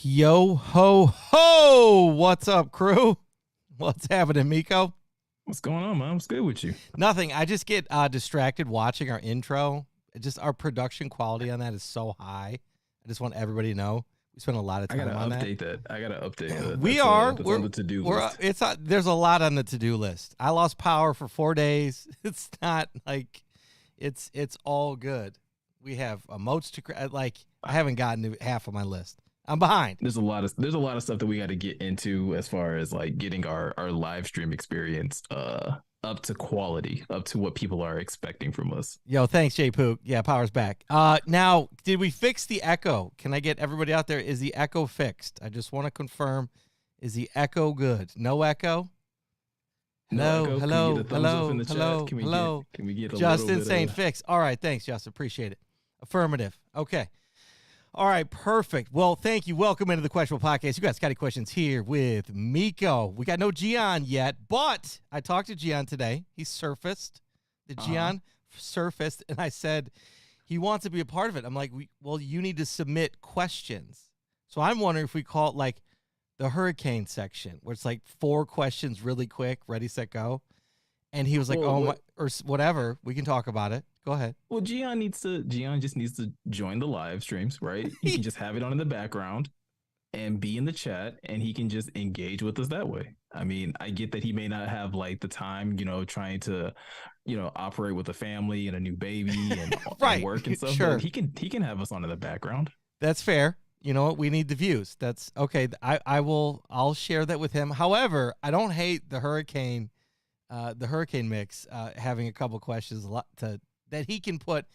Yo ho ho! What's up, crew? What's happening, Miko? What's going on, man? What's good with you? Nothing. I just get distracted watching our intro. Just our production quality on that is so high. I just want everybody to know we spend a lot of I time gotta on update that. I gotta update that. that. We That's are. that's We're. on the to-do We're. list. It's. There's a lot on the to-do list. I lost power for 4 days. It's not like, it's all good. We have emotes to like. I haven't gotten to half of my list. I'm behind. There's a lot of stuff that we got to get into as far as like getting our live stream experience up to quality, up to what people are expecting from us. Yo, thanks, Jay Pook. Yeah, power's back. Now, did we fix the echo? Can I get everybody out there? Is the echo fixed? I just want to confirm. Is the echo good? No echo? No Hello, echo. Can we hello, get a thumbs up hello, in the hello, chat? Can we hello. get a Justin little bit saying of fix. All right, thanks, Justin. Appreciate it. Affirmative. Okay. All right, perfect. Well, thank you. Welcome into the Questionable Podcast. You got Scotty Questions here with Miko. We got no Gian yet, but I talked to Gian today. He surfaced. The Gian surfaced, and I said he wants to be a part of it. I'm like, well, you need to submit questions. So I'm wondering if we call it like the hurricane section, where it's like 4 questions really quick, ready, set, go. And he was like, Well, oh, my, what- or whatever. We can talk about it. Go ahead. Well, Gian just needs to join the live streams, right? You can just have it on in the background and be in the chat, and he can just engage with us that way. I mean, I get that he may not have like the time, trying to, operate with a family and a new baby and, Right. and work and stuff. Sure. But he can have us on in the background. That's fair. You know what? We need the views. That's okay. I'll share that with him. However, I don't hate the hurricane mix, having a couple questions that he can put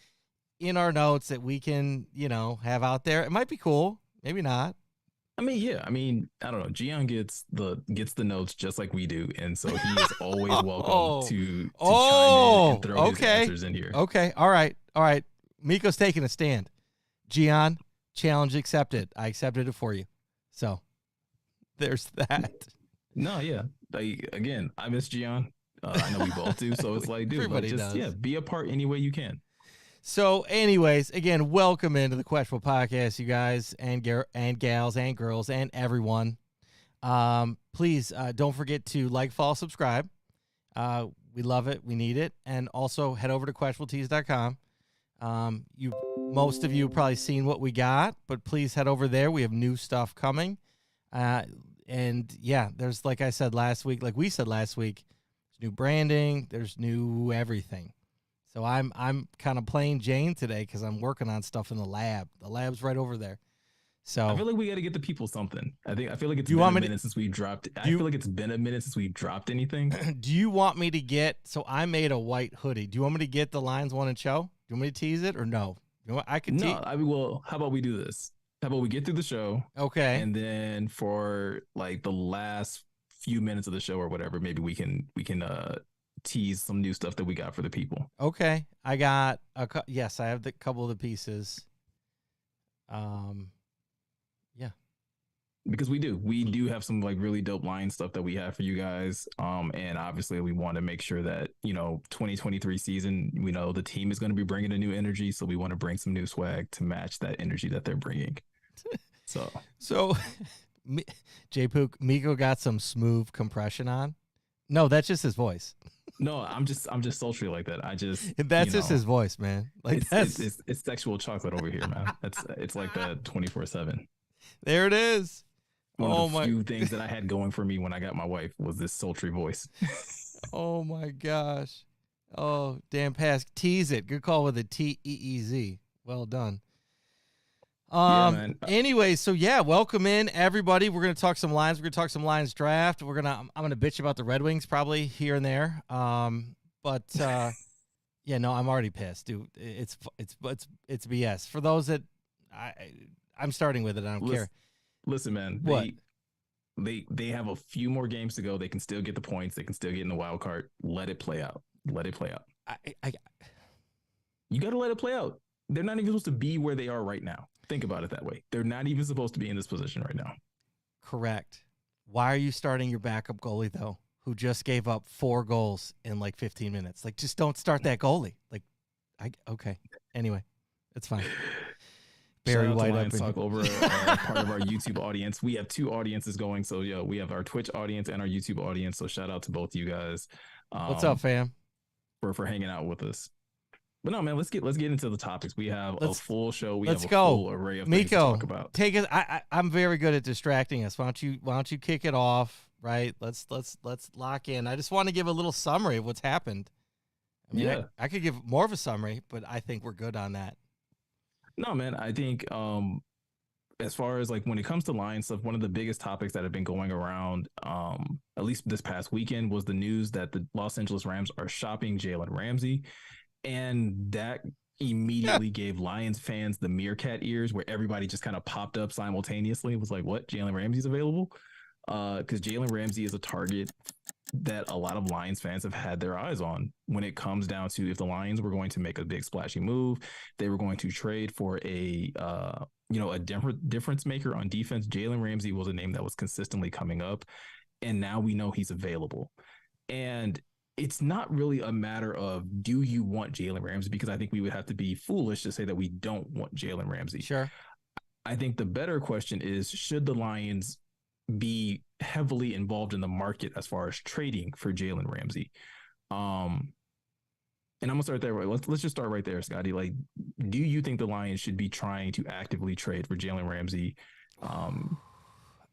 in our notes that we can, have out there. It might be cool. Maybe not. I mean, yeah. I mean, I don't know. Gian gets the notes just like we do, and so he is always welcome to chime in and throw his answers in here. Okay. All right. Miko's taking a stand. Gian, challenge accepted. I accepted it for you. So there's that. No, yeah. Again, I miss Gian. I know we both do. So it's like, dude, Everybody does. be a part any way you can. So, anyways, again, welcome into the Questionable Podcast, you guys and gals and girls and everyone. Please don't forget to like, follow, subscribe. We love it. We need it. And also head over to questionabletees.com. Most of you have probably seen what we got, but please head over there. We have new stuff coming. And yeah, there's, like I said last week, like we said last week, there's new branding, there's new everything. So I'm kind of playing Jane today because I'm working on stuff in the lab. The lab's right over there. So I feel like we got to get the people something. I feel like it's been a minute since we dropped. I feel like it's been a minute since we dropped anything. Do you want me to get? So I made a white hoodie. Do you want me to get the Lines One and Show? Do you want me to tease it or no? You know what? I could. No, I mean, well, how about we do this? How about we get through the show? Okay. And then for like the last few minutes of the show or whatever, maybe we can tease some new stuff that we got for the people. Okay. I got yes, I have the couple of the pieces. Yeah. Because we do have some like really dope line stuff that we have for you guys. And obviously we want to make sure that, 2023 season, we know the team is going to be bringing a new energy. So we want to bring some new swag to match that energy that they're bringing. So J Pook, Miko got some smooth compression on. No, that's just his voice. No, I'm just sultry like that. That's just his voice, man. Like it's sexual chocolate over here, man. It's like that 24/7. There it is. One of the few things that I had going for me when I got my wife was this sultry voice. Oh my gosh. Oh, Dan Pass, tease it. Good call with a TEEZ. Well done. Yeah, man. Anyway, so yeah, welcome in everybody. We're gonna talk some Lions. We're gonna talk some Lions draft. I'm gonna bitch about the Red Wings probably here and there. But yeah, no, I'm already pissed, dude. It's BS. For those that I'm starting with it, I don't care. Listen, man. What? They have a few more games to go. They can still get the points. They can still get in the wild card. Let it play out. You got to let it play out. They're not even supposed to be where they are right now. Think about it that way. They're not even supposed to be in this position right now. Correct. Why are you starting your backup goalie though, who just gave up 4 goals in like 15 minutes? Like, just don't start that goalie. Like, okay. Anyway, it's fine. Barry Shout out White to Lions up in Talk here. over part of our YouTube audience. We have two audiences going. So yeah, we have our Twitch audience and our YouTube audience. So shout out to both you guys What's up, fam? for hanging out with us. But no, man, let's get into the topics. We have a full show. We have a go. full array of things to Miko, talk about. take us. I'm very good at distracting us. Why don't you kick it off? Right. Let's lock in. I just want to give a little summary of what's happened. I mean, I could give more of a summary, but I think we're good on that. No, man, I think as far as like when it comes to Lions stuff, one of the biggest topics that have been going around, at least this past weekend, was the news that the Los Angeles Rams are shopping Jalen Ramsey. And that immediately gave Lions fans the meerkat ears, where everybody just kind of popped up simultaneously. It was like, what? Jalen Ramsey's available? Because Jalen Ramsey is a target that a lot of Lions fans have had their eyes on when it comes down to if the Lions were going to make a big splashy move, they were going to trade for a difference maker on defense. Jalen Ramsey was a name that was consistently coming up, and now we know he's available. And it's not really a matter of do you want Jalen Ramsey, because I think we would have to be foolish to say that we don't want Jalen Ramsey. Sure. I think the better question is, should the Lions be heavily involved in the market as far as trading for Jalen Ramsey? And I'm gonna start there. Let's just start right there, Scotty. Like, do you think the Lions should be trying to actively trade for Jalen Ramsey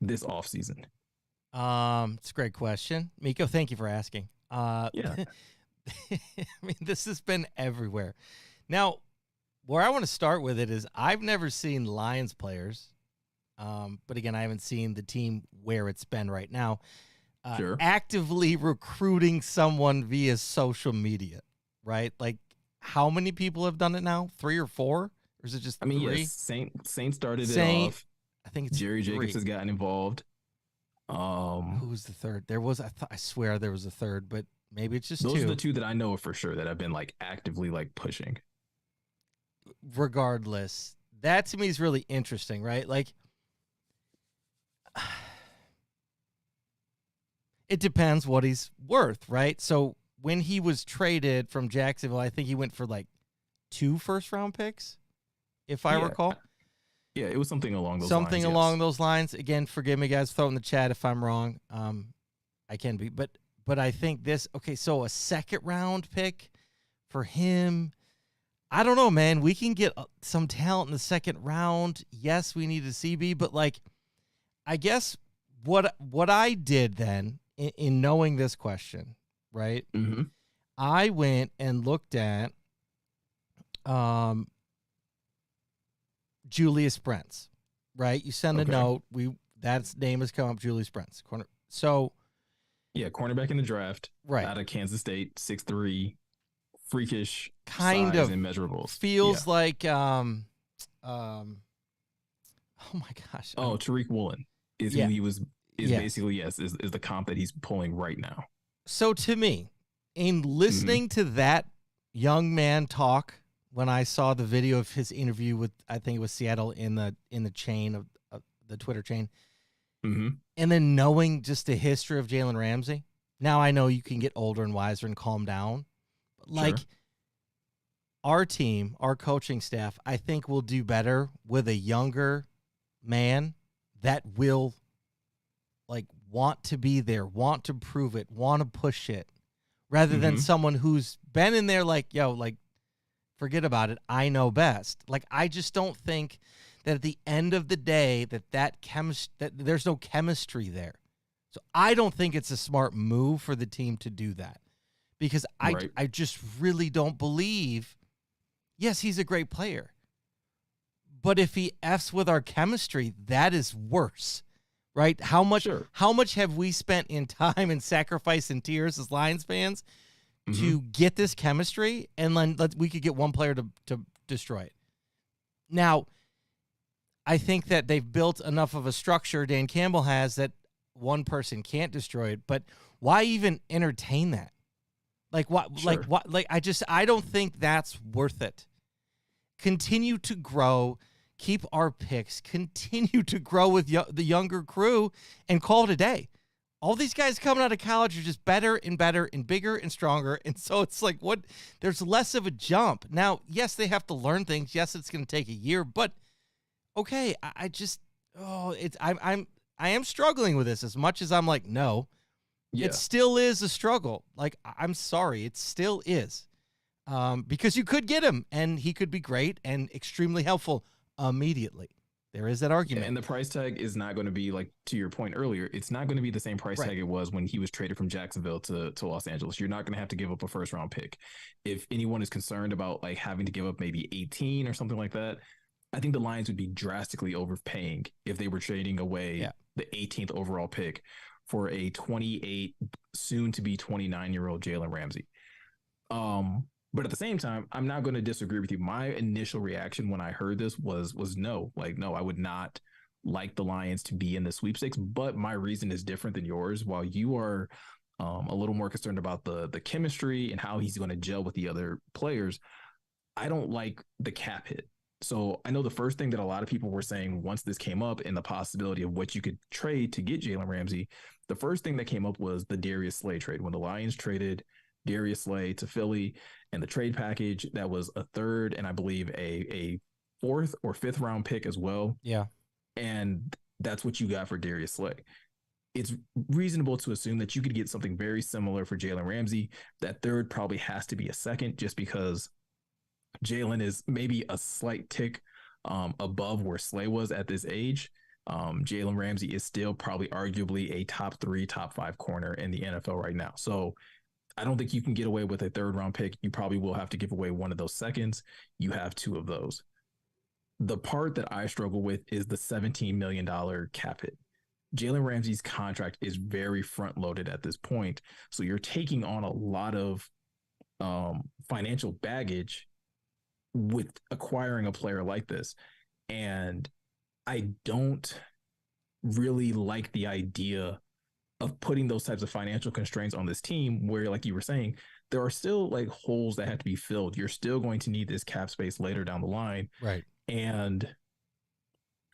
this offseason? It's a great question, Miko. Thank you for asking. Yeah. I mean, this has been everywhere. Now, where I want to start with it is I've never seen Lions players, but again, I haven't seen the team where it's been right now, actively recruiting someone via social media, right? Like, how many people have done it now? 3 or 4? Or is it just three? Yes, Saint started it off. I think it's Jerry 3. Jacobs has gotten involved. Who was the third? There was, I swear there was a third, but maybe it's just those 2. are the 2 that I know of for sure that have been like actively like pushing. Regardless, that to me is really interesting, right? Like, it depends what he's worth, right? So when he was traded from Jacksonville, I think he went for like 2 first-round picks, if I recall. Yeah, it was something along those lines. Something along those lines. Again, forgive me, guys. Throw it in the chat if I'm wrong. I can be. But I think this, okay, so a second-round pick for him, I don't know, man. We can get some talent in the second round. Yes, we need a CB, but, like, I guess what I did then in knowing this question, right, I went and looked at Julius Brents, right? You send a note. That's name has come up, Julius Brents. So, yeah, cornerback in the draft, right, out of Kansas State, 6'3", freakish, kind size of and measurables. Feels like oh my gosh. Oh, Tariq Woolen is who he was. Basically is the comp that he's pulling right now. So to me, in listening to that young man talk, when I saw the video of his interview with, I think it was Seattle in the chain of the Twitter chain, and then knowing just the history of Jalen Ramsey, now I know you can get older and wiser and calm down. But like our team, our coaching staff, I think will do better with a younger man that will like want to be there, want to prove it, want to push it, rather than someone who's been in there like, yo, like, forget about it, I know best. Like, I just don't think that at the end of the day that there's no chemistry there. So I don't think it's a smart move for the team to do that, because I just really don't believe, yes, he's a great player, but if he F's with our chemistry, that is worse. Right? How much have we spent in time and sacrifice and tears as Lions fans to get this chemistry, and then we could get one player to destroy it. Now, I think that they've built enough of a structure, Dan Campbell has, that one person can't destroy it, but why even entertain that? Like what I don't think that's worth it. Continue to grow. Keep our picks, continue to grow with the younger crew, and call it a day. All these guys coming out of college are just better and better and bigger and stronger, and so it's like, there's less of a jump. Now, yes, they have to learn things. Yes, it's going to take a year, but okay, I just I am struggling with this as much as I'm like, no, Yeah. it still is a struggle. Like, I'm sorry, it still is. Because you could get him and he could be great and extremely helpful immediately. There is that argument. And the price tag is not going to be, like, to your point earlier, it's not going to be the same price tag it was when he was traded from Jacksonville to Los Angeles. You're not going to have to give up a first round pick. If anyone is concerned about like having to give up maybe 18 or something like that, I think the Lions would be drastically overpaying if they were trading away the 18th overall pick for a 28, soon to be 29-year-old Jalen Ramsey. But at the same time, I'm not going to disagree with you. My initial reaction when I heard this was no. Like, no, I would not like the Lions to be in the sweepstakes. But my reason is different than yours. While you are a little more concerned about the chemistry and how he's going to gel with the other players, I don't like the cap hit. So I know the first thing that a lot of people were saying once this came up and the possibility of what you could trade to get Jalen Ramsey, the first thing that came up was the Darius Slay trade. When the Lions traded Darius Slay to Philly, and the trade package that was a third and I believe a fourth or fifth round pick as well. Yeah. And that's what you got for Darius Slay. It's reasonable to assume that you could get something very similar for Jalen Ramsey. That third probably has to be a second just because Jalen is maybe a slight tick above where Slay was at this age. Jalen Ramsey is still probably arguably a top 3, top 5 corner in the NFL right now. So I don't think you can get away with a third round pick. You probably will have to give away one of those seconds. You have 2 of those. The part that I struggle with is the $17 million cap hit. Jalen Ramsey's contract is very front loaded at this point. So you're taking on a lot of financial baggage with acquiring a player like this. And I don't really like the idea of putting those types of financial constraints on this team where, like you were saying, there are still like holes that have to be filled. You're still going to need this cap space later down the line. Right. And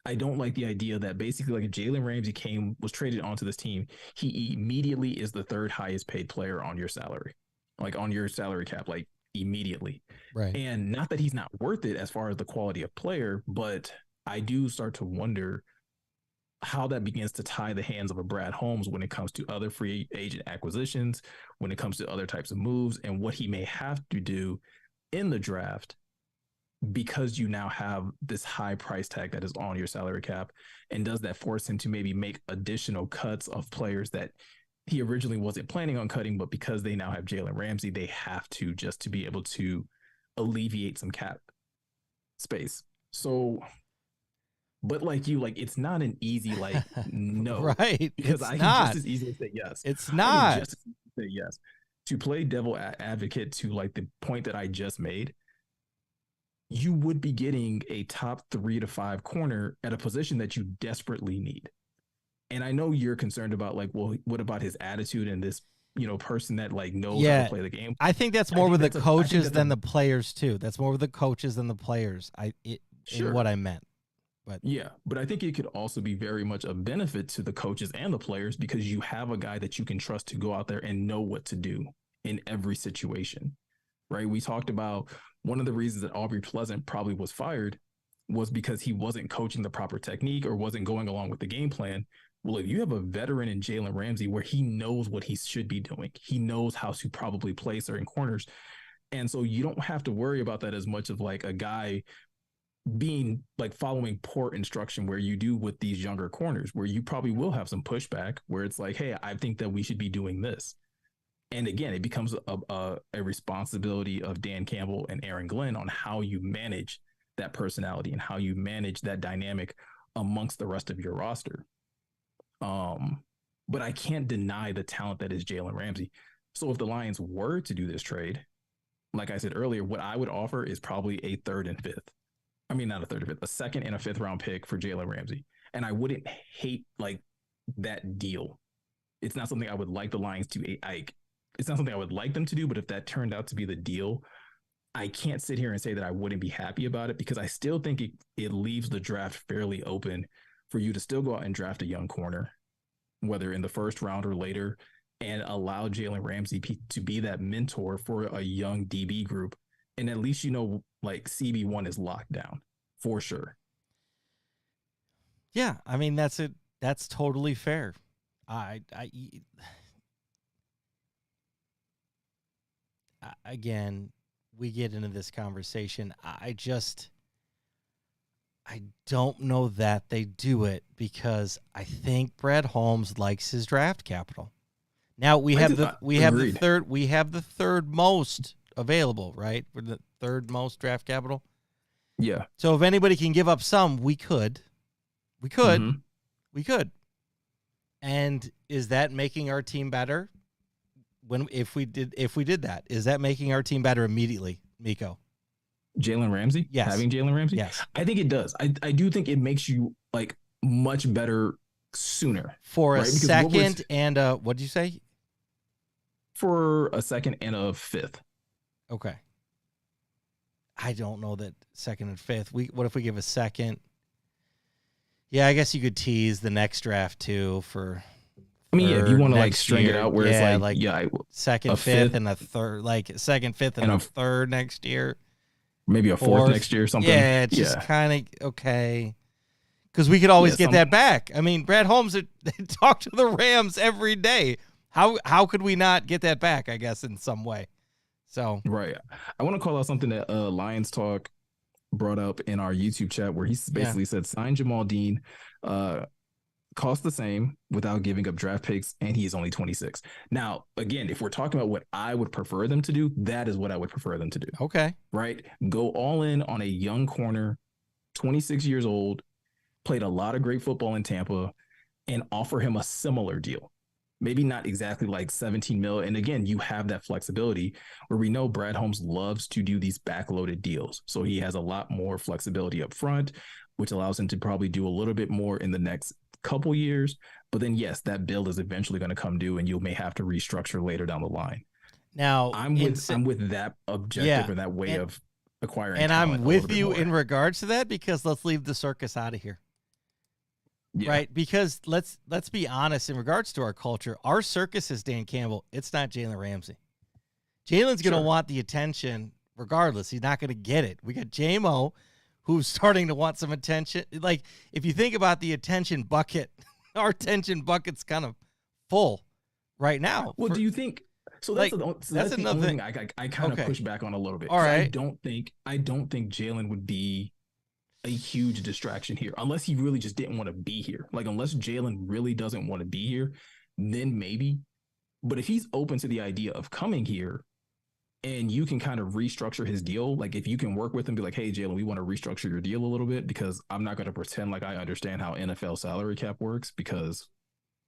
I don't like the idea that basically like if Jalen Ramsey was traded onto this team, he immediately is the third highest paid player on your salary, like on your salary cap, like immediately. Right. And not that he's not worth it as far as the quality of player, but I do start to wonder how that begins to tie the hands of a Brad Holmes when it comes to other free agent acquisitions, when it comes to other types of moves, and what he may have to do in the draft because you now have this high price tag that is on your salary cap. And does that force him to maybe make additional cuts of players that he originally wasn't planning on cutting, but because they now have Jalen Ramsey, they have to just to be able to alleviate some cap space. So, but like you, like it's not an easy like no, right? Because it's I not. can just as easily say yes. It's not. I can just say yes. To play devil advocate to like the point that I just made, you would be getting a top 3 to 5 corner at a position that you desperately need. And I know you're concerned about like, well, what about his attitude and this, person that like knows how to play the game? I think that's more with the coaches than the players too. That's more with the coaches than the players. In what I meant. But but I think it could also be very much a benefit to the coaches and the players because you have a guy that you can trust to go out there and know what to do in every situation, right? We talked about one of the reasons that Aubrey Pleasant probably was fired was because he wasn't coaching the proper technique or wasn't going along with the game plan. Well, if you have a veteran in Jalen Ramsey where he knows what he should be doing, he knows how to probably play certain corners. And so you don't have to worry about that as much of like a guy being like following poor instruction where you do with these younger corners, where you probably will have some pushback where it's like, hey, I think that we should be doing this. And again, it becomes a responsibility of Dan Campbell and Aaron Glenn on how you manage that personality and how you manage that dynamic amongst the rest of your roster. But I can't deny the talent that is Jalen Ramsey. So if the Lions were to do this trade, like I said earlier, what I would offer is probably a third and fifth. I mean, not a third and fifth, a second and a fifth round pick for Jalen Ramsey. And I wouldn't hate like that deal. It's not something I would like the Lions to, it's not something I would like them to do, but if that turned out to be the deal, I can't sit here and say that I wouldn't be happy about it because I still think it leaves the draft fairly open for you to still go out and draft a young corner, whether in the first round or later, and allow Jalen Ramsey to be that mentor for a young DB group. And at least, like CB1 is locked down for sure. Yeah, I mean that's totally fair. I again, we get into this conversation. I don't know that they do it because I think Brad Holmes likes his draft capital. Now we have Agreed. the third most available, right? We're the third most draft capital. Yeah. So if anybody can give up some, we could. We could. Mhm. We could. And is that making our team better? If we did that, is that making our team better immediately, Miko? Jalen Ramsey? Yes. Having Jalen Ramsey? Yes. I think it does. I do think it makes you like much better sooner. For right? a Because second and what did you say? For a second and a fifth. Okay. I don't know that second and fifth. What if we give a second? Yeah, I guess you could tease the next draft too for. I mean, yeah, if you want to like string it out where it's like second, fifth, and a third, like second, fifth, and a third next year. Maybe a fourth next year or something. Yeah, it's just kind of okay. Because we could always get that back. I mean, Brad Holmes talked to the Rams every day. How could we not get that back, I guess, in some way? So right. I want to call out something that Lions Talk brought up in our YouTube chat where he basically said sign Jamal Dean, cost the same without giving up draft picks, and he is only 26. Now, again, if we're talking about what I would prefer them to do, that is what I would prefer them to do. Okay. Right? Go all in on a young corner, 26 years old, played a lot of great football in Tampa, and offer him a similar deal. Maybe not exactly like 17 mil. And again, you have that flexibility where we know Brad Holmes loves to do these backloaded deals. So he has a lot more flexibility up front, which allows him to probably do a little bit more in the next couple years. But then, yes, that bill is eventually going to come due and you may have to restructure later down the line. Now, I'm with that objective or that way of acquiring. And I'm with you in regards to that because let's leave the circus out of here. Yeah. Right, because let's be honest in regards to our culture. Our circus is Dan Campbell. It's not Jalen Ramsey. Jalen's going to want the attention regardless. He's not going to get it. We got J-Mo, who's starting to want some attention. Like, if you think about the attention bucket, our attention bucket's kind of full right now. Well, do you think – so that's the only thing I kind of push back on a little bit. All right. I don't think Jalen would be – a huge distraction here, unless he really just didn't want to be here. Like, unless Jalen really doesn't want to be here, then maybe. But if he's open to the idea of coming here and you can kind of restructure his deal, like if you can work with him, be like, hey, Jalen, we want to restructure your deal a little bit because I'm not going to pretend like I understand how NFL salary cap works because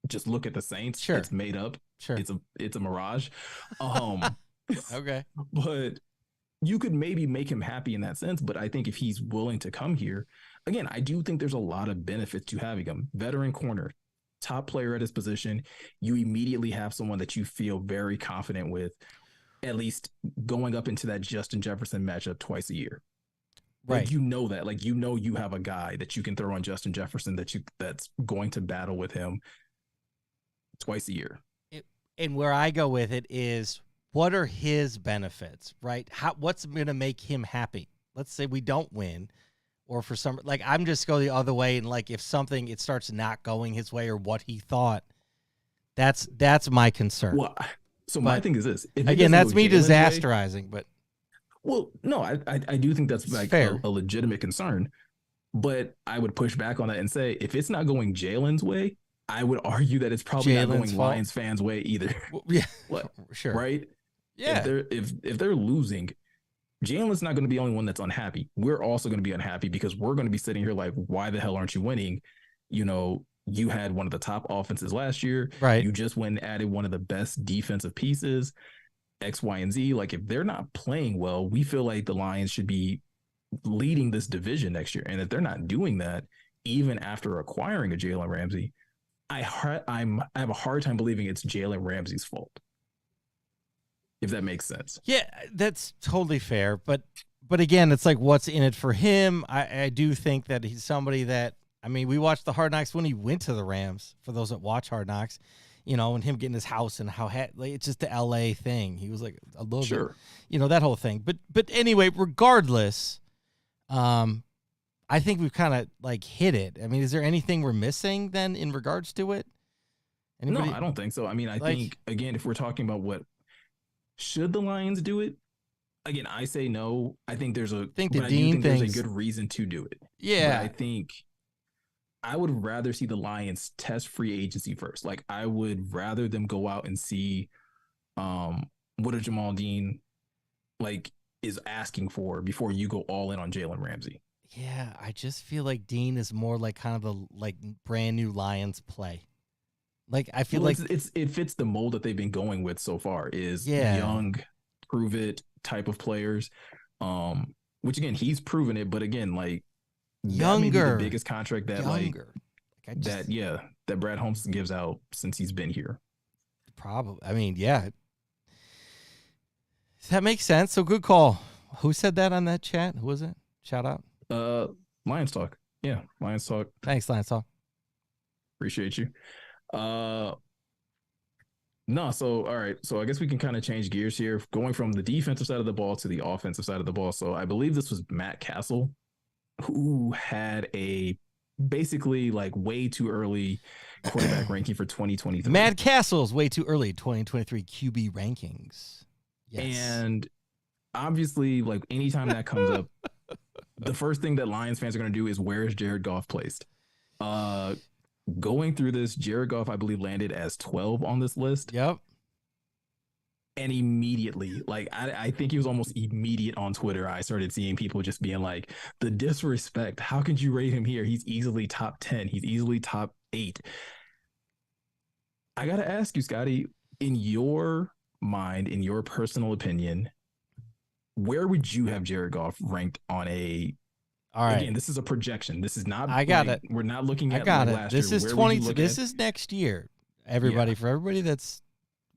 just look at the Saints. Sure. It's made up. Sure. It's a mirage. Okay. But you could maybe make him happy in that sense. But I think if he's willing to come here, again, I do think there's a lot of benefits to having him. Veteran corner, top player at his position. You immediately have someone that you feel very confident with, at least going up into that Justin Jefferson matchup twice a year. Right. Like, you know that. Like, you know you have a guy that you can throw on Justin Jefferson that's going to battle with him twice a year. And where I go with it is, what are his benefits, right? What's going to make him happy? Let's say we don't win, or for some, like, I'm just go the other way. And like, if something, it starts not going his way or what he thought, that's my concern. Well, so my thing is this, again, that's me disasterizing, but. Well, no, I do think that's like a legitimate concern, but I would push back on that and say, if it's not going Jalen's way, I would argue that it's probably not going Lions fans' way either. Well, yeah, sure. Right? Yeah. If they're losing, Jalen's not going to be the only one that's unhappy. We're also going to be unhappy because we're going to be sitting here like, why the hell aren't you winning? You know, you had one of the top offenses last year. Right. You just went and added one of the best defensive pieces, X, Y, and Z. Like, if they're not playing well, we feel like the Lions should be leading this division next year. And if they're not doing that, even after acquiring a Jalen Ramsey, I have a hard time believing it's Jalen Ramsey's fault. If that makes sense. Yeah, that's totally fair. But again, it's like, what's in it for him? I do think that he's somebody that, I mean, we watched the Hard Knocks when he went to the Rams, for those that watch Hard Knocks, you know, and him getting his house and how like, it's just the LA thing. He was like a little bit, you know, that whole thing. But anyway, regardless, I think we've kind of like hit it. I mean, is there anything we're missing then in regards to it? Anybody? No, I don't think so. I mean, I Like, think again, if we're talking about what should the Lions do it, again, I say no. I think think the but I do Dean think there's a thing's good reason to do it. But yeah, I think I would rather see the Lions test free agency first. Like I would rather them go out and see what a Jamal Dean like is asking for before you go all in on Jalen Ramsey. yeah. I just feel like Dean is more like kind of the like brand new Lions play. Like I feel like it fits the mold that they've been going with so far is yeah, young, prove it type of players. Which again he's proven it, but again like that may be the younger, biggest contract that younger. Like I just, that Brad Holmes gives out since he's been here. probably. I mean, yeah, that makes sense. So good call. Who said that on that chat? Who was it? Shout out. Lions talk. Yeah, Lions talk. Thanks, Lance. Appreciate you. No, so all right. So I guess we can kind of change gears here, going from the defensive side of the ball to the offensive side of the ball. So I believe this was Matt Castle who had a basically like way too early quarterback ranking for 2023. Mad Castle's way too early 2023 QB rankings. Yes. And obviously, like anytime that comes up, the first thing that Lions fans are going to do is where is Jared Goff placed? Going through this, Jared Goff, I believe, landed as 12 on this list. Yep. And immediately, like I think he was almost immediate on Twitter. I started seeing people just being like, the disrespect. How could you rate him here? He's easily top 10. He's easily top 8. I got to ask you, Scotty, in your mind, in your personal opinion, where would you have Jared Goff ranked on a All right. Again, this is a projection. This is not. I got like, it. We're not looking at. I got like it. last This year. is Where 20. would you look This at? is next year. Everybody, Yeah. for everybody that's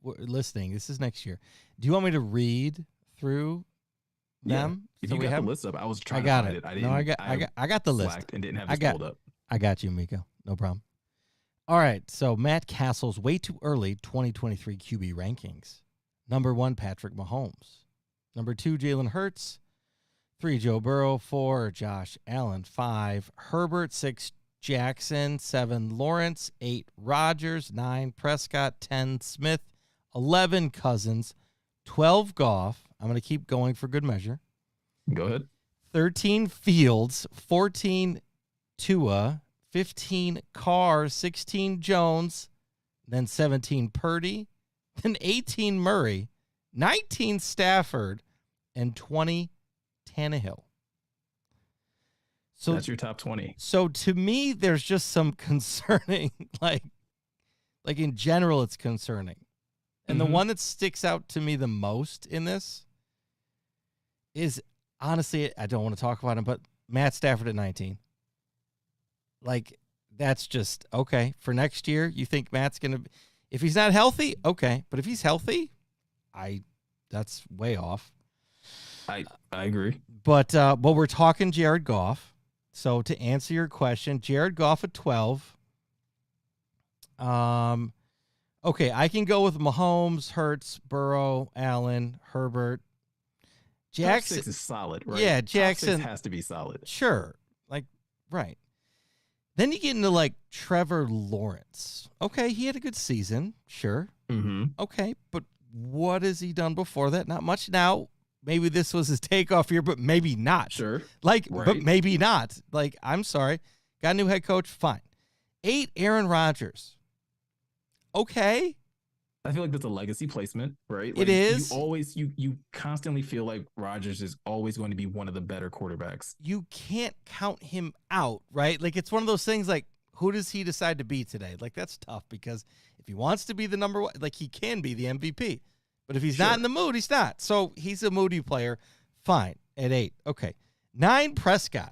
listening, this is next year. Do you want me to read through them? If So you we got have the list up, I was I trying got to find it. it. I didn't. No, I got the list. slacked and didn't have I this got- pulled up. I got you, Miko. No problem. All right. So Matt Castle's way too early 2023 QB rankings. Number 1, Patrick Mahomes. Number 2, Jalen Hurts. 3, Joe Burrow. 4, Josh Allen. 5, Herbert. 6, Jackson. 7, Lawrence. 8, Rodgers. 9, Prescott. 10, Smith. 11, Cousins. 12, Goff. I'm going to keep going for good measure. Go ahead. 13, Fields. 14, Tua. 15, Carr. 16, Jones. Then 17, Purdy. Then 18, Murray. 19, Stafford. And 20, Tannehill. So That's your top 20. So to me, there's just some concerning, like in general, it's concerning. And the one that sticks out to me the most in this is, honestly, I don't want to talk about him, but Matt Stafford at 19. Like, that's just, okay. For next year, you think Matt's going to, if he's not healthy, okay. But if he's healthy, that's way off. I agree. But we're talking Jared Goff. So to answer your question, Jared Goff at 12. Okay, I can go with Mahomes, Hurts, Burrow, Allen, Herbert. Jackson. Top 6 is solid, right? Yeah, Top Jackson 6 has to be solid. Sure. Like, right. Then you get into like Trevor Lawrence. Okay, he had a good season. Sure. Mm-hmm. Okay, but what has he done before that? Not much. Now, maybe this was his takeoff year, but maybe not. Sure. Like, Right. but maybe not. Like, I'm sorry. Got a new head coach. Fine. 8, Aaron Rodgers. Okay. I feel like that's a legacy placement, right? It is. You always you constantly feel like Rodgers is always going to be one of the better quarterbacks. You can't count him out, right? Like, it's one of those things like, who does he decide to be today? Like, that's tough because if he wants to be the number one, like, he can be the MVP. But if he's not in the mood, he's not. So he's a moody player. Fine. At 8. Okay. 9, Prescott.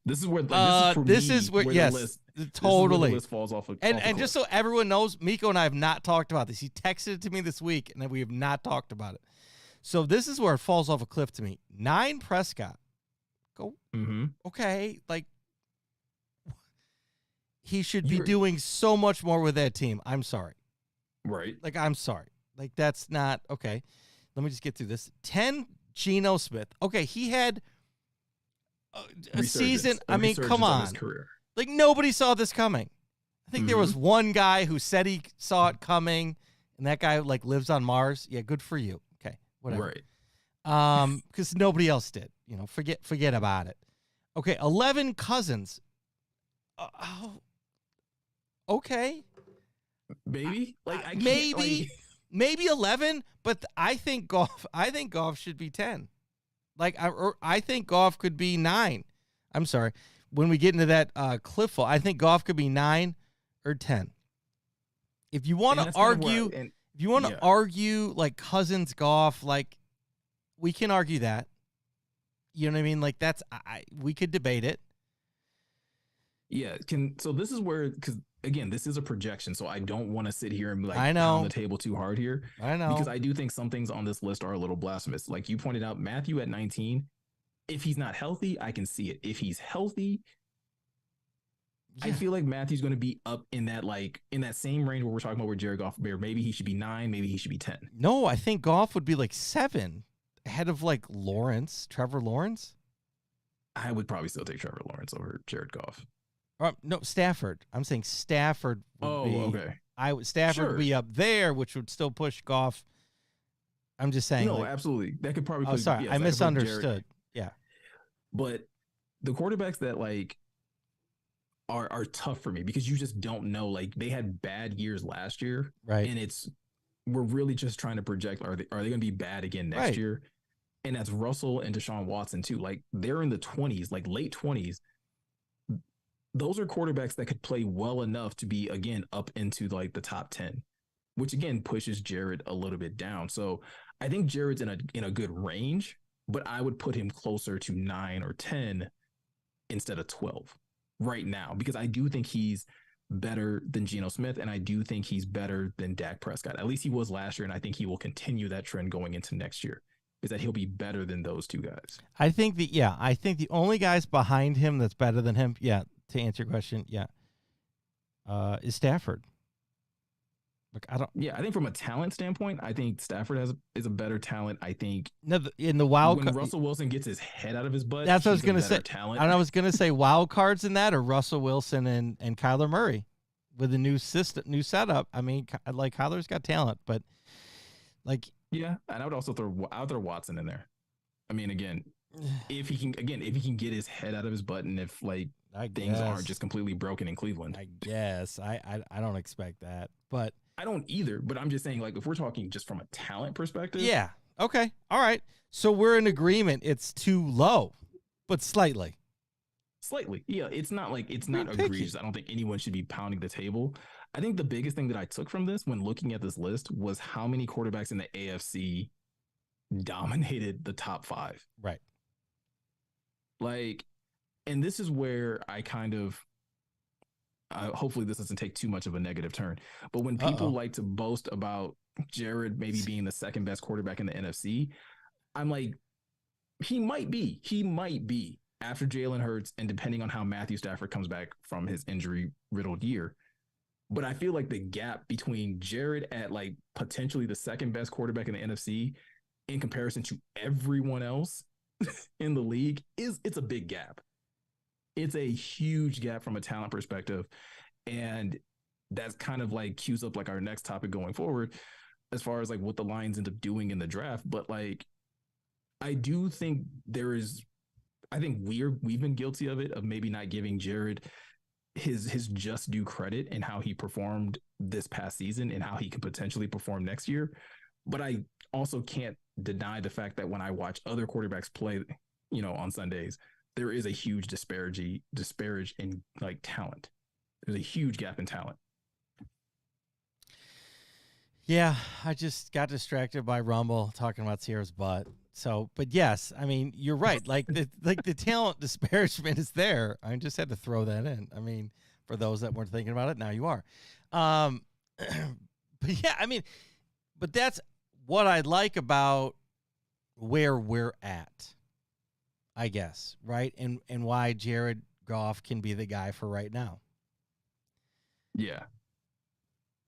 This is where this is where yes, the list, totally. where the list falls off. And just so everyone knows, Miko and I have not talked about this. He texted it to me this week, and we have not talked about it. So this is where it falls off a cliff to me. 9, Prescott. Go. Okay, like he should be doing so much more with that team. I'm sorry. Right. Like, I'm sorry. Like, that's not okay. Let me just get through this. 10, Geno Smith. Okay, he had a season. A I mean, come resurgence of his on. career. Like, nobody saw this coming. I think there was one guy who said he saw it coming, and that guy like lives on Mars. Yeah, good for you. Okay, whatever. Right. Because nobody else did. Forget about it. Okay, 11 Cousins. Okay. Maybe Maybe 11, but I think Goff should be 10. Like I think Goff could be 9. I'm sorry. When we get into that cliff fall, I think Goff could be 9 or 10. If you want to argue, argue like Cousins Goff, like we can argue that. You know what I mean? Like we could debate it. Yeah. So this is where, because again, this is a projection, so I don't want to sit here and like pound the table too hard here. I know, because I do think some things on this list are a little blasphemous. Like you pointed out, Matthew at 19. If he's not healthy, I can see it. If he's healthy, I feel like Matthew's going to be up in that same range where we're talking about where Jared Goff, where maybe he should be 9, maybe he should be 10. No, I think Goff would be like 7, ahead of like Trevor Lawrence. I would probably still take Trevor Lawrence over Jared Goff. No, Stafford. I'm saying Stafford would be. Okay. Stafford would be up there, which would still push Goff. I'm just saying. No, absolutely. That could probably. Sorry, I misunderstood. Yeah. But the quarterbacks that like are tough for me because you just don't know. Like they had bad years last year, right? And we're really just trying to project: are they going to be bad again next year? And that's Russell and Deshaun Watson too. Like they're in the 20s, like late 20s. Those are quarterbacks that could play well enough to be, again, up into like the top 10, which again pushes Jared a little bit down. So I think Jared's in a good range, but I would put him closer to 9 or 10 instead of 12 right now, because I do think he's better than Geno Smith, and I do think he's better than Dak Prescott. At least he was last year, and I think he will continue that trend going into next year, is that he'll be better than those two guys. I think the only guys behind him that's better than him, to answer your question, is Stafford. Look, I think from a talent standpoint, I think Stafford is a better talent. I think in the wild when Russell Wilson gets his head out of his butt, that's what I was going to say. Talent. And I was going to say wild cards in that, or Russell Wilson and Kyler Murray with a new setup. I mean, like Kyler's got talent, but like and I would also throw Watson in there. I mean, again, if he can get his head out of his butt, and if like things aren't just completely broken in Cleveland, I guess I don't expect that, but I don't either. But I'm just saying, like, if we're talking just from a talent perspective, okay, all right. So we're in agreement. It's too low, but slightly. Yeah, it's not egregious. I don't think anyone should be pounding the table. I think the biggest thing that I took from this when looking at this list was how many quarterbacks in the AFC dominated the top 5. Right. Like, and this is where I kind of, hopefully this doesn't take too much of a negative turn, but when people like to boast about Jared maybe being the second best quarterback in the NFC, I'm like, he might be after Jalen Hurts, and depending on how Matthew Stafford comes back from his injury-riddled year. But I feel like the gap between Jared at like potentially the second best quarterback in the NFC in comparison to everyone else in the league it's a big gap. It's a huge gap from a talent perspective. And that's kind of like cues up like our next topic going forward as far as like what the Lions end up doing in the draft. But like, I do think we've been guilty of it, of maybe not giving Jared his just due credit in how he performed this past season and how he can potentially perform next year. But I also can't deny the fact that when I watch other quarterbacks play, on Sundays, there is a huge disparage in like talent. There's a huge gap in talent. Yeah, I just got distracted by Rumble talking about Sierra's butt. So, but yes, I mean, you're right. Like the talent disparagement is there. I just had to throw that in. I mean, for those that weren't thinking about it, now you are. But yeah, I mean, but that's what I like about where we're at, I guess, right? And why Jared Goff can be the guy for right now. Yeah.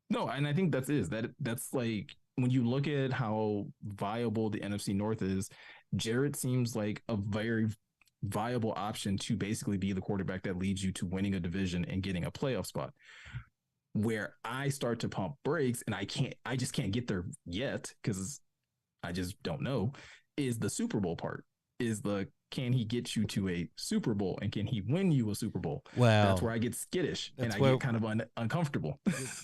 No, and I think that's like, when you look at how viable the NFC North is, Jared seems like a very viable option to basically be the quarterback that leads you to winning a division and getting a playoff spot. Where I start to pump brakes and I just can't get there yet because I just don't know, is the Super Bowl part. Can he get you to a Super Bowl and can he win you a Super Bowl? Well, that's where I get skittish and I get kind of uncomfortable.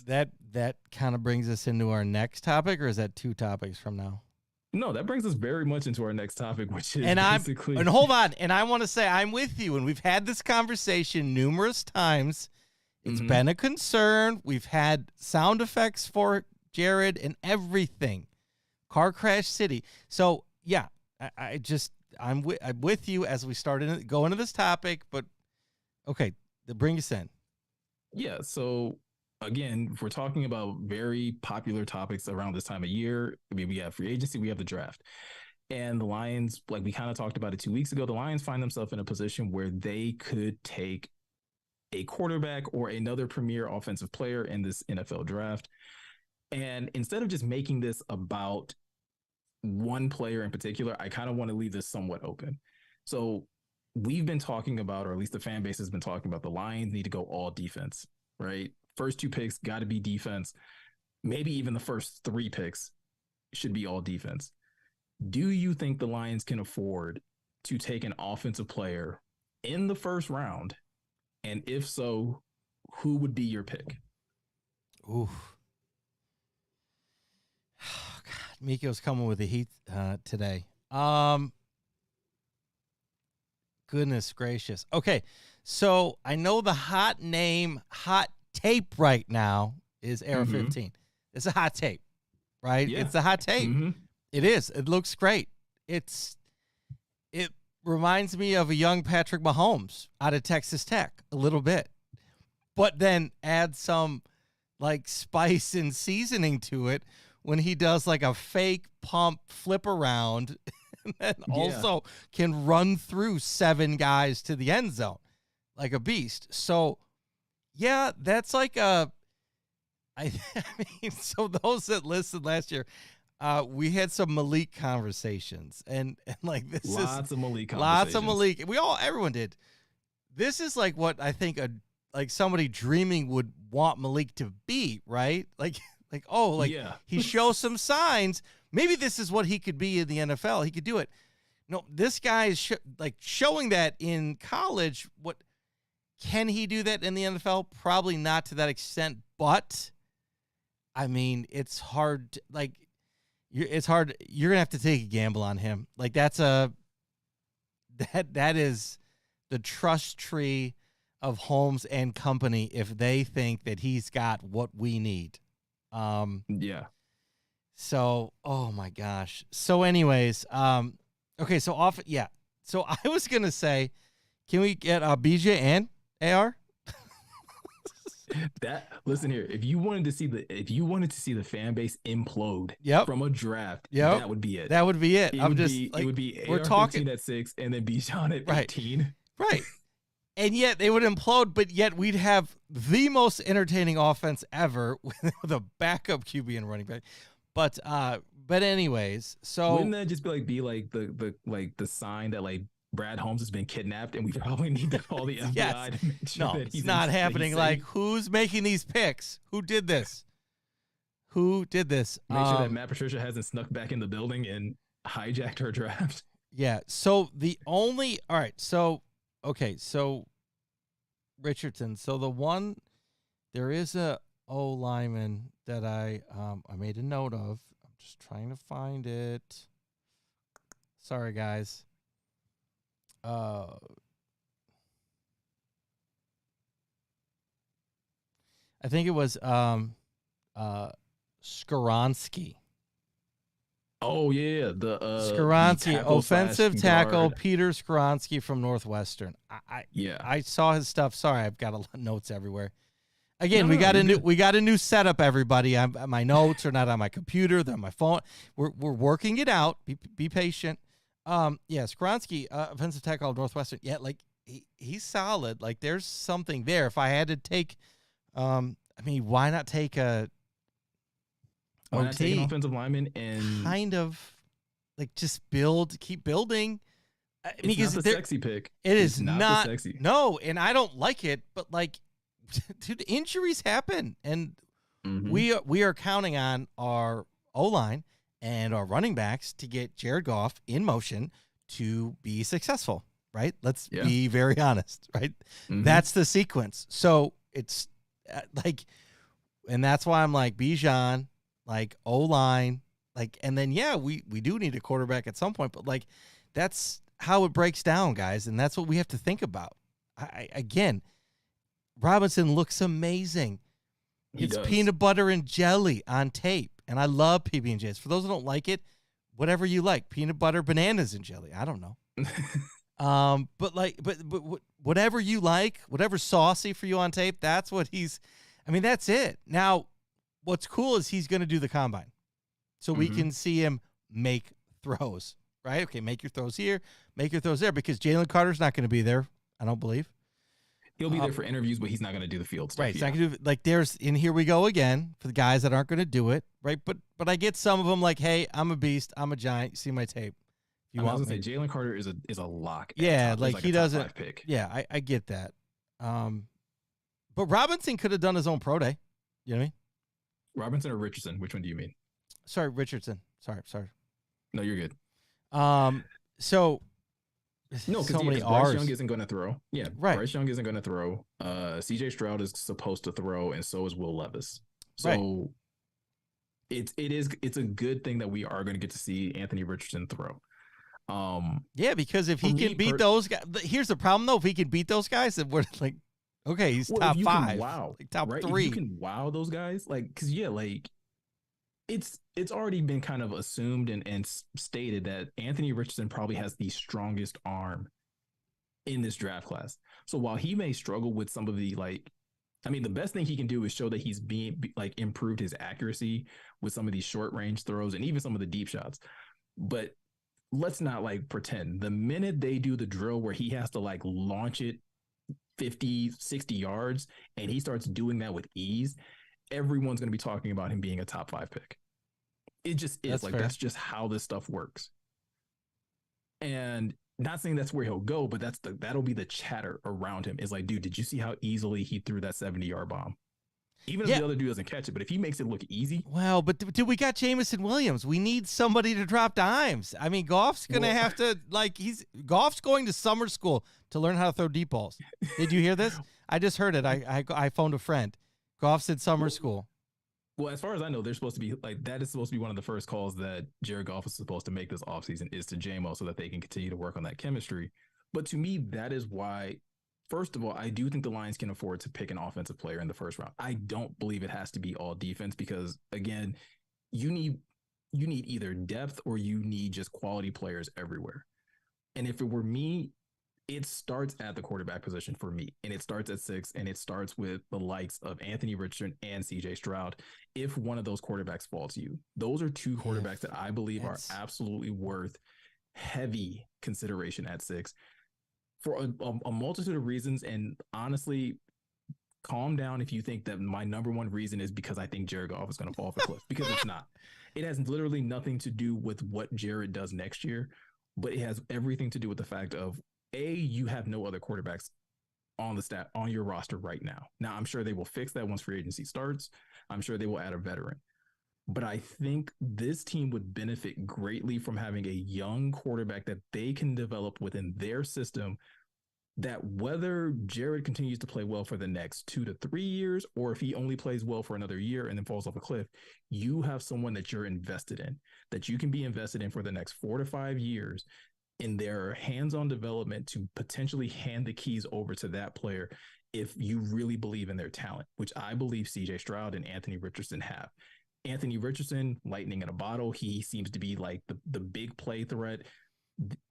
that kind of brings us into our next topic, or is that 2 topics from now? No, that brings us very much into our next topic, which is basically. And hold on, and I want to say I'm with you, and we've had this conversation numerous times. It's been a concern. We've had sound effects for Jared and everything. Car crash city. So yeah, I'm with you as we go into this topic. But okay, bring us in. Yeah. So again, if we're talking about very popular topics around this time of year, I mean, we have free agency, we have the draft. And the Lions, like we kind of talked about it 2 weeks ago, the Lions find themselves in a position where they could take a quarterback or another premier offensive player in this NFL draft. And instead of just making this about one player in particular, I kind of want to leave this somewhat open. So we've been talking about, or at least the fan base has been talking about, the Lions need to go all defense, right? First 2 picks got to be defense. Maybe even the first 3 picks should be all defense. Do you think the Lions can afford to take an offensive player in the first round? And if so, who would be your pick? Ooh. Oh, God. Miko's coming with the heat today. Goodness gracious. Okay, so I know the hot tape right now is Air 15. It's a hot tape, right? Yeah. It's a hot tape. It is. It looks great. It reminds me of a young Patrick Mahomes out of Texas Tech a little bit, but then add some like spice and seasoning to it when he does like a fake pump flip around and then also can run through 7 guys to the end zone like a beast. So yeah, that's like I mean, so those that listened last year, we had some Malik conversations, and like this lots of Malik everyone did. This is like what I think somebody dreaming would want Malik to be, right? He shows some signs. Maybe this is what he could be in the NFL. He could do it. No, this guy is showing that in college. What can he do that in the NFL? Probably not to that extent, but I mean, it's hard. It's hard. You're gonna have to take a gamble on him. Like that is the trust tree of Holmes and company. If they think that he's got what we need, So, oh my gosh. So, anyways, okay. So So I was gonna say, can we get BJ and AR? Listen here, if you wanted to see the fan base implode from a draft, that would be it. That would be it. It would be we're talking at 6 and then Bijan at 15. Right. And yet they would implode, but yet we'd have the most entertaining offense ever with a backup QB and running back. But anyways, so wouldn't that just be like the sign that like Brad Holmes has been kidnapped, and we probably need to call the FBI to make sure that it's not happening. Like, who's making these picks? Who did this? Make sure that Matt Patricia hasn't snuck back in the building and hijacked her draft. Yeah. So So Richardson. So there is a O lineman that I made a note of. I'm just trying to find it. Sorry, guys. I think it was Skoronski. Oh yeah, the Skoronski, offensive tackle Peter Skoronski from Northwestern. I saw his stuff. Sorry, I've got notes everywhere. Again, we got a new setup. Everybody, my notes are not on my computer; they're on my phone. We're working it out. Be patient. Skoronski, offensive tackle of Northwestern. Yeah, like he's solid. Like there's something there. If I had to take, why not take a Why not take an offensive lineman and kind of like just keep building It's not the sexy pick. It It's is not the sexy. No, and I don't like it, but like, dude, injuries happen, and we are counting on our O-line and our running backs to get Jared Goff in motion to be successful, right? Let's be very honest, right? That's the sequence. So it's like, and that's why I'm like Bijan, like O-line, like, and then we do need a quarterback at some point, but like that's how it breaks down, guys, and that's what we have to think about. Again, Robinson looks amazing. It's peanut butter and jelly on tape, and I love PB&Js. For those who don't like it, whatever you like, peanut butter, bananas, and jelly. I don't know. But whatever you like, whatever's saucy for you on tape, that's what that's it. Now, what's cool is he's going to do the combine, so we can see him make throws, right? Okay, make your throws here, make your throws there, because Jalen Carter's not going to be there, I don't believe. He'll be there for interviews, but he's not going to do the field stuff. Right. He's not going to do, like, and here we go again for the guys that aren't going to do it. Right. But I get some of them like, hey, I'm a beast. I'm a giant. You see my tape. I was going to say Jalen Carter is a lock. Yeah. Like he doesn't pick. Yeah. I get that. But Robinson could have done his own pro day. You know what I mean? Robinson or Richardson? Which one do you mean? Sorry, Richardson. Sorry. No, you're good. So no, because Bryce Young isn't going to throw. Yeah, right. Bryce Young isn't going to throw. CJ Stroud is supposed to throw, and so is Will Levis. So it's a good thing that we are going to get to see Anthony Richardson throw. Because if he can beat those guys, here's the problem though. If he can beat those guys, then we're like, okay, he's top 5, like top 3. You can wow those guys, like, because it's already been kind of assumed and stated that Anthony Richardson probably has the strongest arm in this draft class. So while he may struggle with some of the the best thing he can do is show that he's improved his accuracy with some of these short range throws and even some of the deep shots. But let's not pretend the minute they do the drill where he has to launch it 50, 60 yards and he starts doing that with ease, everyone's going to be talking about him being a top 5 pick. It just is. That's just how this stuff works. And not saying that's where he'll go, but that'll be the chatter around him. Is like, dude, did you see how easily he threw that 70-yard bomb? Even if the other dude doesn't catch it, but if he makes it look easy. Well, but dude, we got Jameson Williams. We need somebody to drop dimes. I mean, Goff's going to have to, Goff's going to summer school to learn how to throw deep balls. Did you hear this? I just heard it. I phoned a friend. Goff's in summer school. Well, as far as I know, they're supposed to be that is supposed to be one of the first calls that Jared Goff is supposed to make this offseason is to JMO so that they can continue to work on that chemistry. But to me, that is why, first of all, I do think the Lions can afford to pick an offensive player in the first round. I don't believe it has to be all defense because, again, you need either depth or you need just quality players everywhere. And if it were me, it starts at the quarterback position for me, and it starts at 6, and it starts with the likes of Anthony Richardson and CJ Stroud. If one of those quarterbacks falls to you, those are 2 quarterbacks that I believe are absolutely worth heavy consideration at 6 for a multitude of reasons. And honestly, calm down if you think that my number one reason is because I think Jared Goff is going to fall off a cliff, because it's not. It has literally nothing to do with what Jared does next year, but it has everything to do with the fact of, you have no other quarterbacks on the stat on your roster right now. Now, I'm sure they will fix that once free agency starts. I'm sure they will add a veteran. But I think this team would benefit greatly from having a young quarterback that they can develop within their system, that whether Jared continues to play well for the next 2 to 3 years, or if he only plays well for another year and then falls off a cliff, you have someone that you're invested in, that you can be invested in for the next 4 to 5 years in their hands-on development to potentially hand the keys over to that player if you really believe in their talent, which I believe CJ Stroud and Anthony Richardson have. Anthony Richardson, lightning in a bottle. He seems to be like the big play threat.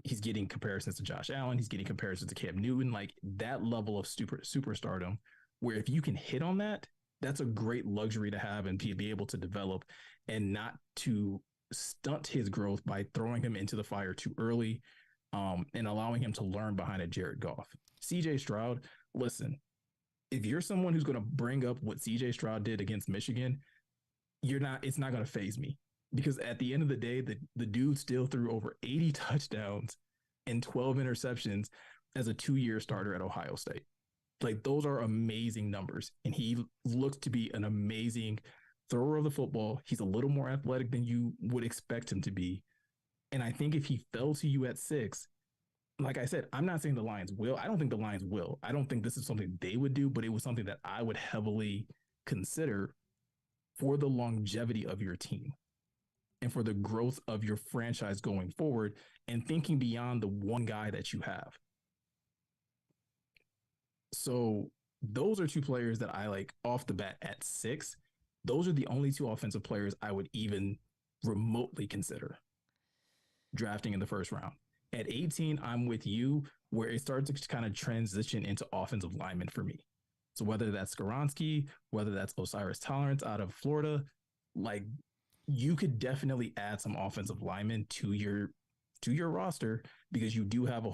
He's getting comparisons to Josh Allen. He's getting comparisons to Cam Newton, like that level of superstardom, where if you can hit on that, that's a great luxury to have and be able to develop, and not to stunt his growth by throwing him into the fire too early, and allowing him to learn behind a Jared Goff. CJ Stroud, listen, if you're someone who's going to bring up what CJ Stroud did against Michigan, it's not going to faze me, because at the end of the day, the dude still threw over 80 touchdowns and 12 interceptions as a 2-year starter at Ohio State. Like, those are amazing numbers. And he looks to be an amazing thrower of the football. He's a little more athletic than you would expect him to be. And I think if he fell to you at 6, like I said, I'm not saying the Lions will. I don't think the Lions will. I don't think this is something they would do, but it was something that I would heavily consider for the longevity of your team and for the growth of your franchise going forward and thinking beyond the one guy that you have. So those are 2 players that I like off the bat at 6. Those are the only 2 offensive players I would even remotely consider drafting in the first round. At 18, I'm with you, where it starts to kind of transition into offensive linemen for me. So whether that's Skoronski, whether that's Osiris Tolerance out of Florida, like, you could definitely add some offensive linemen to your roster, because you do have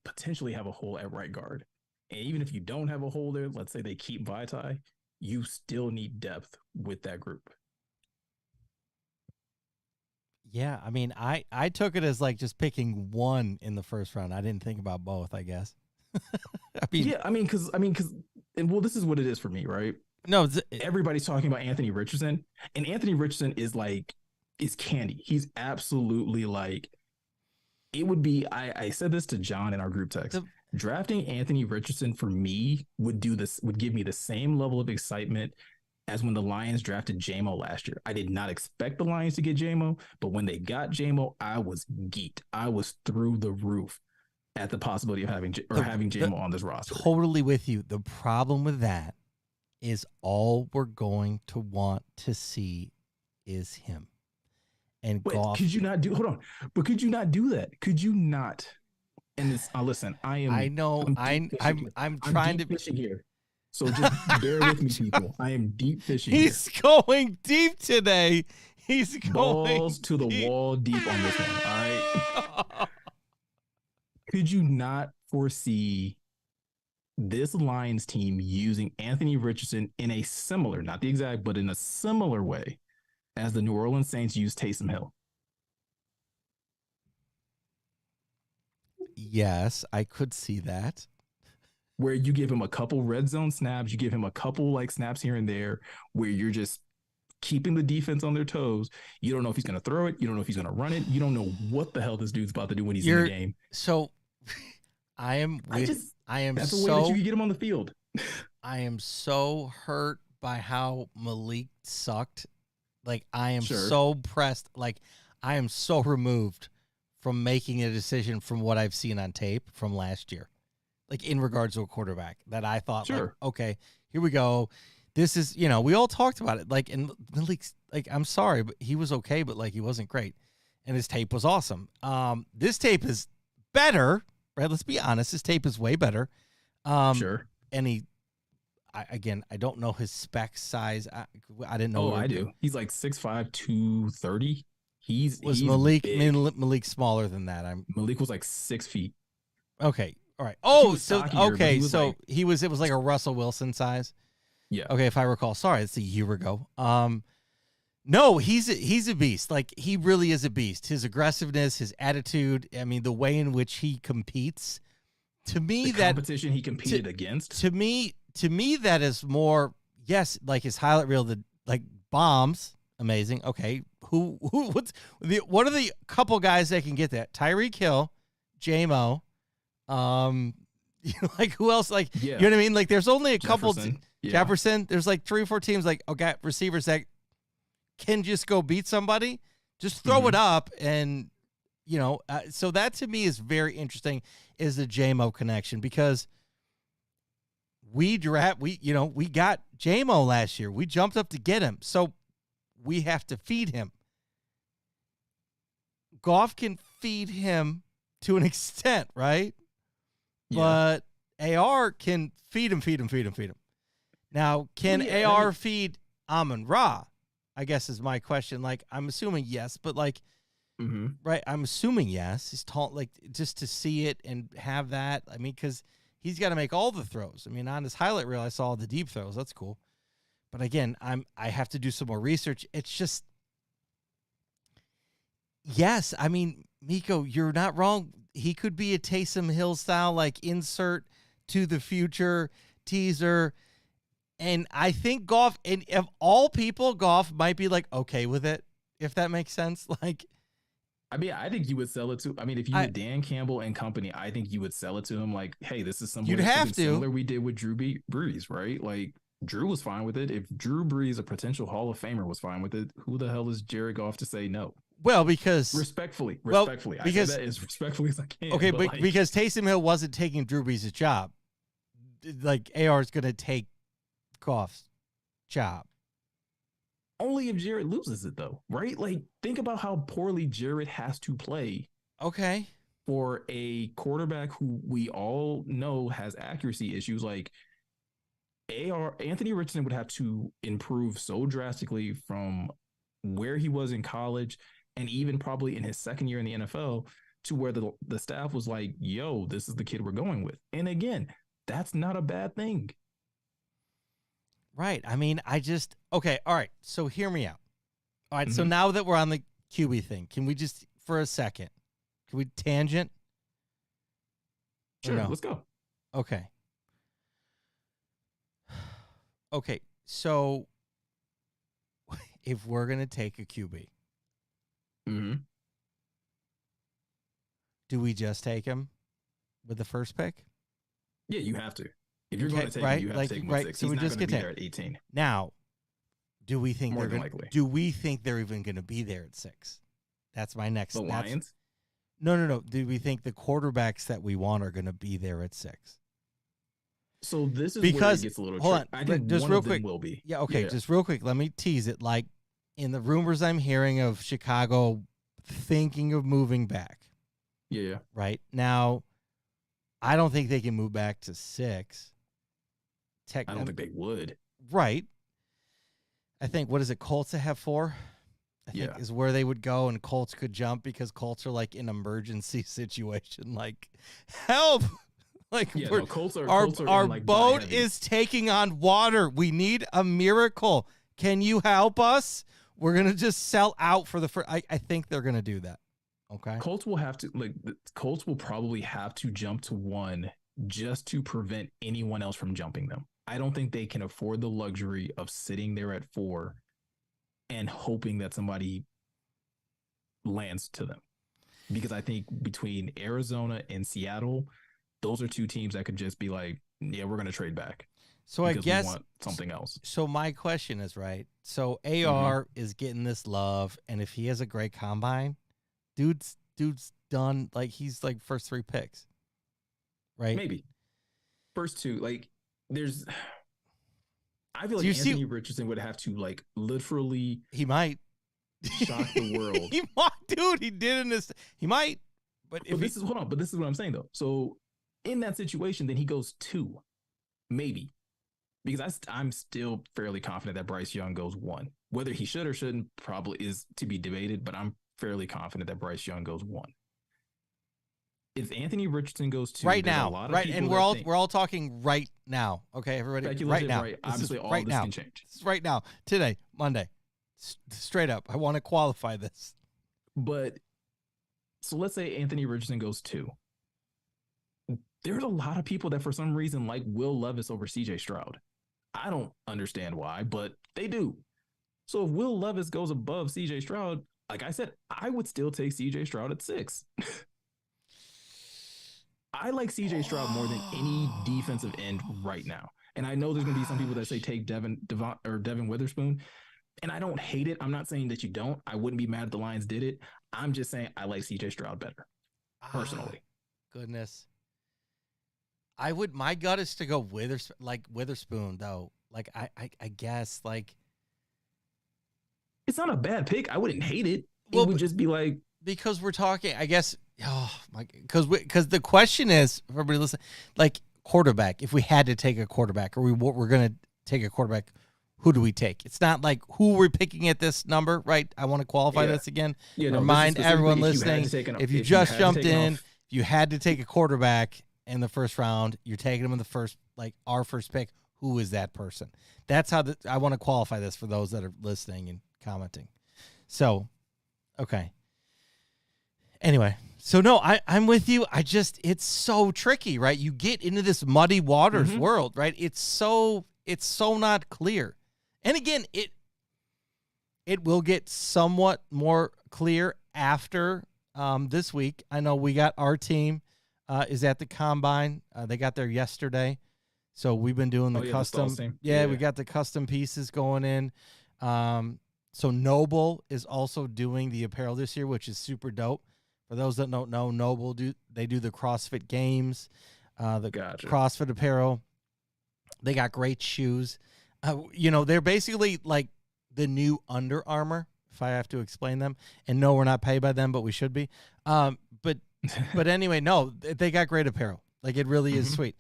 potentially have a hole at right guard. And even if you don't have a hole there, let's say they keep Vaitai, you still need depth with that group. Yeah, I mean, I took it as like just picking one in the first round. I didn't think about both, I guess. Because this is what it is for me, right? No, everybody's talking about Anthony Richardson, and Anthony Richardson is candy. He's absolutely like, it would be. I said this to John in our group text. Drafting Anthony Richardson for me would give me the same level of excitement as when the Lions drafted J-Mo last year. I did not expect the Lions to get J-Mo, but when they got J-Mo, I was geeked. I was through the roof at the possibility of having J-Mo on this roster. Totally with you. The problem with that is all we're going to want to see is him. And Goff. Could you not do? Hold on. But could you not do that? Could you not? And this, listen, I am. I know. I'm trying to fishing here. So just bear with me, people. I am deep fishing. He's going deep today. He's going balls to the wall deep on this one. All right. Could you not foresee this Lions team using Anthony Richardson in a similar, not the exact, but in a similar way as the New Orleans Saints used Taysom Hill? Yes, I could see that. Where you give him a couple red zone snaps, you give him a couple like snaps here and there, where you're just keeping the defense on their toes. You don't know if he's going to throw it. You don't know if he's going to run it. You don't know what the hell this dude's about to do when he's in the game. So I am that's the way that you can get him on the field. I am so hurt by how Malik sucked. Like, I am so pressed. Like, I am so removed from making a decision from what I've seen on tape from last year. Like, in regards to a quarterback that I thought, like, okay, here we go. This is, we all talked about it. Like, and Malik's, like, I'm sorry, but he was okay, but like, he wasn't great. And his tape was awesome. This tape is better, right? Let's be honest. His tape is way better. And I don't know his spec size. I didn't know. Oh, I do. He's like 6'5", 230. He's Malik. Big. Malik's smaller than that. Malik was like 6 feet. Okay. All right. Oh, so stockier, okay. It was like a Russell Wilson size. Yeah. Okay, if I recall. Sorry, it's a year ago. No, he's a beast. Like, he really is a beast. His aggressiveness, his attitude. I mean, the way in which he competes. To me, the competition he competed against. To me, that is more. Yes, like his highlight reel, the like bombs, amazing. Okay, what are the couple guys that can get that? Tyreek Hill, J-Mo. Like, who else? Like, you know what I mean? Like, there's only a couple. Jefferson. There's like 3 or 4 teams, like, okay, receivers that can just go beat somebody. Just throw it up, and so that to me is very interesting. Is the J-Mo connection, because we got J-Mo last year. We jumped up to get him, so we have to feed him. Goff can feed him to an extent, right? Yeah. But AR can feed him. Now, can AR feed Amon-Ra? I guess is my question. Like, I'm assuming yes, but like, right? I'm assuming yes. He's tall, like, just to see it and have that. I mean, because he's got to make all the throws. I mean, on his highlight reel, I saw the deep throws. That's cool. But again, I have to do some more research. It's just, yes. I mean, Miko, you're not wrong. he could be a Taysom Hill style, like insert to the future teaser. And I think Goff, and of all people, Goff might be like okay with it, if that makes sense. Like, I mean, I think you would sell it to. I mean, if you were Dan Campbell and company, I think you would sell it to him. Like, hey, this is something similar we did with Drew Brees, right? Like, Drew was fine with it. If Drew Brees, a potential Hall of Famer, was fine with it, who the hell is Jared Goff to say no? Well, because respectfully, because, I say that as respectfully as I can. Okay, but like, because Taysom Hill wasn't taking Drew Brees' job, like AR is going to take Goff's job. Only if Jared loses it, though, right? Like, think about how poorly Jared has to play. Okay. For a quarterback who we all know has accuracy issues, like Anthony Richardson would have to improve so drastically from where he was in college and even probably in his second year in the NFL to where the staff was like, yo, this is the kid we're going with. And again, that's not a bad thing. Right. I mean, okay. All right. So hear me out. All right. So now that we're on the QB thing, can we just, for a second, can we tangent? Sure. No? Let's go. Okay. Okay. So if we're going to take a QB, do we just take him with the first pick? Yeah, you have to. If you're going to take him, you have to take him at 6. So he's we not just get there at 18. Now, do we think do we think they're even going to be there at 6? That's my next. The Lions? No. Do we think the quarterbacks that we want are going to be there at 6? So this is where it gets a little tricky. I think just one real of them quick will be. Yeah, okay, just real quick. Let me tease it. Like, in the rumors I'm hearing of Chicago thinking of moving back. Yeah. Right? Now, I don't think they can move back to 6. I don't think they would. Right. I think, what is it, Colts that have 4? I think is where they would go, and Colts could jump because Colts are like an emergency situation. Like, help! Like, Colts are our boat is taking on water. We need a miracle. Can you help us? We're gonna just sell out for the first. I think they're gonna do that. Okay. Colts will probably have to jump to 1 just to prevent anyone else from jumping them. I don't think they can afford the luxury of sitting there at 4 and hoping that somebody lands to them. Because I think between Arizona and Seattle, those are 2 teams that could just be like, yeah, we're going to trade back. So I guess we want something else. So my question is, right, so AR is getting this love, and if he has a great combine, dude's done. Like, he's like first 3 picks, right? Maybe. First 2, like, I feel like Anthony Richardson would have to, like, literally. He might shock the world. He might, dude. He did in this. He might. But this is what I'm saying though. So in that situation, then he goes 2, maybe, because I'm still fairly confident that Bryce Young goes 1. Whether he should or shouldn't probably is to be debated, but I'm fairly confident that Bryce Young goes 1. If Anthony Richardson goes 2 right now, right, and we're all talking right now. Okay, everybody, right now. Right. Obviously, all right this now. Can change. This is right now, today, Monday. Straight up, I want to qualify this. But so let's say Anthony Richardson goes 2. There's a lot of people that for some reason like Will Levis over CJ Stroud. I don't understand why, but they do. So if Will Levis goes above CJ Stroud, like I said, I would still take CJ Stroud at 6. I like CJ Stroud more than any defensive end right now. And I know there's going to be some people that say take Devin Witherspoon. And I don't hate it. I'm not saying that you don't. I wouldn't be mad if the Lions did it. I'm just saying I like CJ Stroud better, personally. Goodness. My gut is to go Witherspoon, though. Like, I guess, like. It's not a bad pick. I wouldn't hate it. It would just be like. Because we're talking, I guess, because the question is, for everybody listen, like, quarterback, if we had to take a quarterback, or we're going to take a quarterback, who do we take? It's not like who we're picking at this number, right? I want to qualify this again. Remind everyone listening, if you just jumped in, if you had to take a quarterback in the first round, you're taking them in the first, like our first pick. Who is that person? That's how I want to qualify this for those that are listening and commenting. So, okay. Anyway, So no, I'm with you. It's so tricky, right? You get into this muddy waters world, right? It's so not clear. And again, it will get somewhat more clear after this week. I know we got our team is at the combine. They got there yesterday. So we've been doing the custom. We got the custom pieces going in. So Noble is also doing the apparel this year, which is super dope. For those that don't know, Noble do the CrossFit Games, CrossFit apparel. They got great shoes. They're basically like the new Under Armour, if I have to explain them. And no, we're not paid by them, but we should be. But anyway, no, they got great apparel. Like, it really is sweet.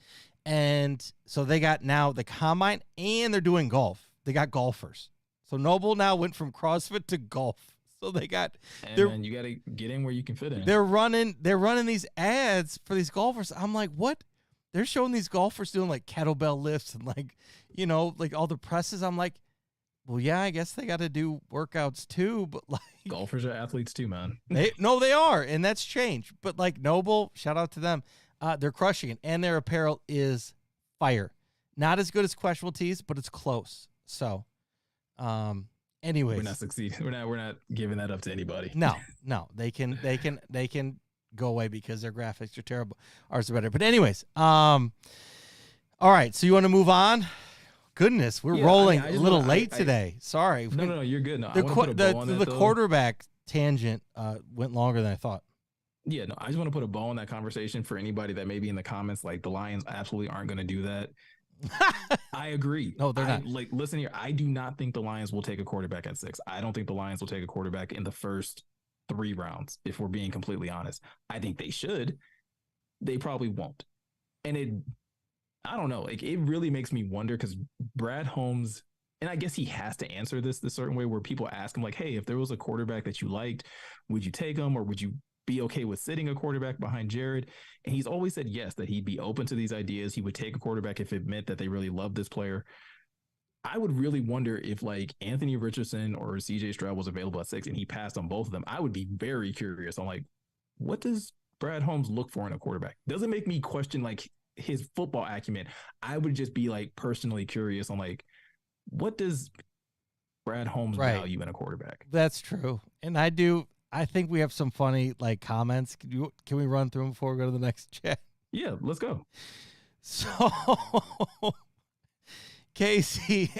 And so they got now the combine, and they're doing golf. They got golfers. So Noble now went from CrossFit to golf. So they got, man, you got to get in where you can fit in. They're running these ads for these golfers. I'm like, what? They're showing these golfers doing like kettlebell lifts and like all the presses. I'm like, well, yeah, I guess they got to do workouts too, but like golfers are athletes too, man. They are, and that's changed. But like Noble, shout out to them. They're crushing it, and their apparel is fire. Not as good as Questionable Tees, but it's close. So, anyways, we're not succeeding. We're not giving that up to anybody. No, they can go away because their graphics are terrible. Ours are better. But anyways, all right. So you want to move on? Goodness, we're rolling a little late today. Sorry. No, you're good. No, the quarterback tangent went longer than I thought. Yeah, no, I just want to put a bow on that conversation for anybody that may be in the comments. Like, the Lions absolutely aren't going to do that. I agree. No, they're not. Like, listen here. I do not think the Lions will take a quarterback at 6. I don't think the Lions will take a quarterback in the first 3 rounds, if we're being completely honest. I think they should. They probably won't. And I don't know. Like, it really makes me wonder, because Brad Holmes, and I guess he has to answer this the certain way where people ask him, like, hey, if there was a quarterback that you liked, would you take him, or would you be okay with sitting a quarterback behind Jared? And he's always said yes, that he'd be open to these ideas. He would take a quarterback if it meant that they really loved this player. I would really wonder if like Anthony Richardson or CJ Stroud was available at 6 and he passed on both of them. I would be very curious on like, what does Brad Holmes look for in a quarterback? Doesn't make me question like his football acumen. I would just be like personally curious on like, what does Brad Holmes value in a quarterback? That's true. And I think we have some funny like comments. Can we run through them before we go to the next chat? Yeah, let's go. So Casey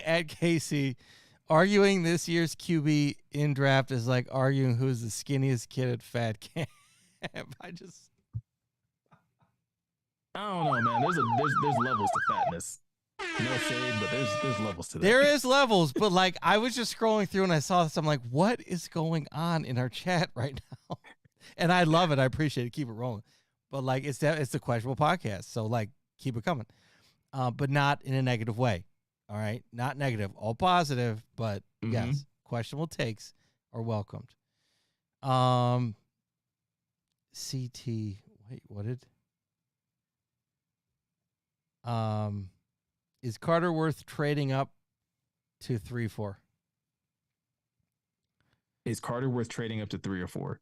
arguing this year's QB in draft is like arguing who's the skinniest kid at fat camp. I don't know, man. There's levels to fatness. No shade, but there's levels to that. There is levels, but like I was just scrolling through and I saw this. I'm like, what is going on in our chat right now? And I love it. I appreciate it. Keep it rolling. But like it's the Questionable Podcast, so like keep it coming, but not in a negative way. All right, not negative, all positive. But yes, questionable takes are welcomed. CT. Wait, what did? Is Carter worth trading up to 3-4? Is Carter worth trading up to 3 or 4?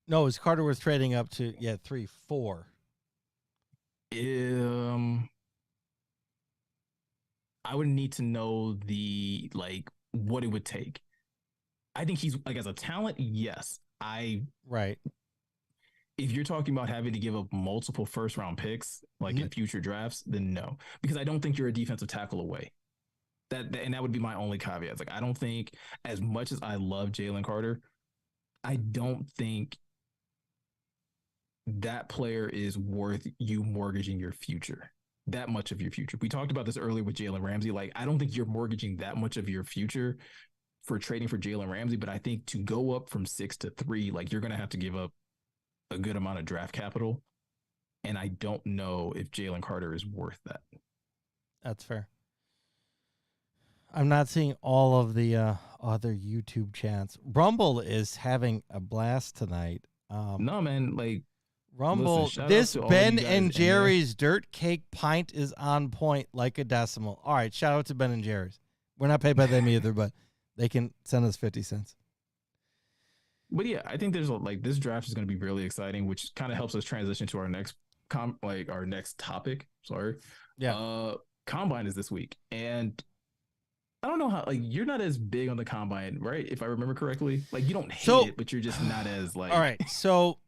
No, is Carter worth trading up to 3-4? I would need to know the like what it would take. I think he's like as a talent, yes. Right. If you're talking about having to give up multiple first round picks, like in future drafts, then no, because I don't think you're a defensive tackle away. And that would be my only caveat. It's like, I don't think, as much as I love Jalen Carter, I don't think that player is worth you mortgaging your future, that much of your future. We talked about this earlier with Jalen Ramsey. Like, I don't think you're mortgaging that much of your future for trading for Jalen Ramsey, but I think to go up from 6 to 3, like you're going to have to give up a good amount of draft capital. And I don't know if Jalen Carter is worth that. That's fair. I'm not seeing all of the other YouTube chats. Rumble is having a blast tonight. No, man, like Rumble, listen, this Ben and Jerry's Dirt Cake Pint is on point like a decimal. All right, shout out to Ben and Jerry's. We're not paid by them either, but they can send us 50 cents. But yeah, I think there's like this draft is going to be really exciting, which kind of helps us transition to our next our next topic. Sorry, Yeah. uh, combine is this week, and I don't know how like you're not as big on the combine, right? If I remember correctly, like you don't hate So, it, but you're just not as all like right. So,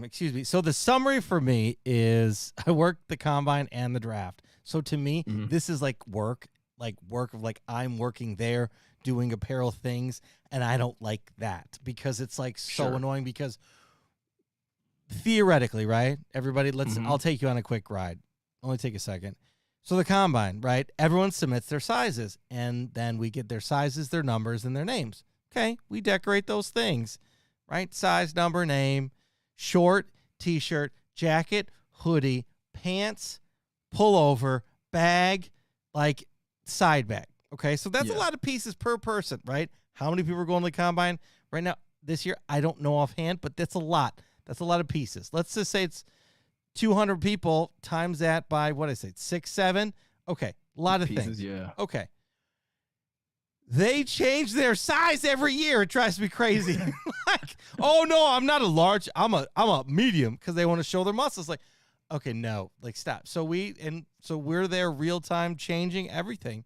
excuse me. So the summary for me is I work the combine and the draft. So to me, Mhm. this is like work of like I'm working there doing apparel things, and I don't like that because it's like so Sure. annoying because theoretically, right? Everybody, I'll Mhm. take you on a quick ride. Only take a second. So the combine, right? Everyone submits their sizes, and then we get their sizes, their numbers, and their names. Okay, we decorate those things, right? Size, number, name, short, t-shirt, jacket, hoodie, pants, pullover, bag, like side bag. Okay, so that's a Yeah. lot of pieces per person, right? How many people are going to the combine right now this year? I don't know offhand, but that's a lot. That's a lot of pieces. Let's just say it's 200 people times that by what I say, 6, 7. Okay, a lot of Pieces. things. Yeah. Okay, they change their size every year. It drives me crazy. Like, oh no, I'm not a large. I'm a medium because they want to show their muscles. Like, okay, no, like stop. So we're there real time changing everything,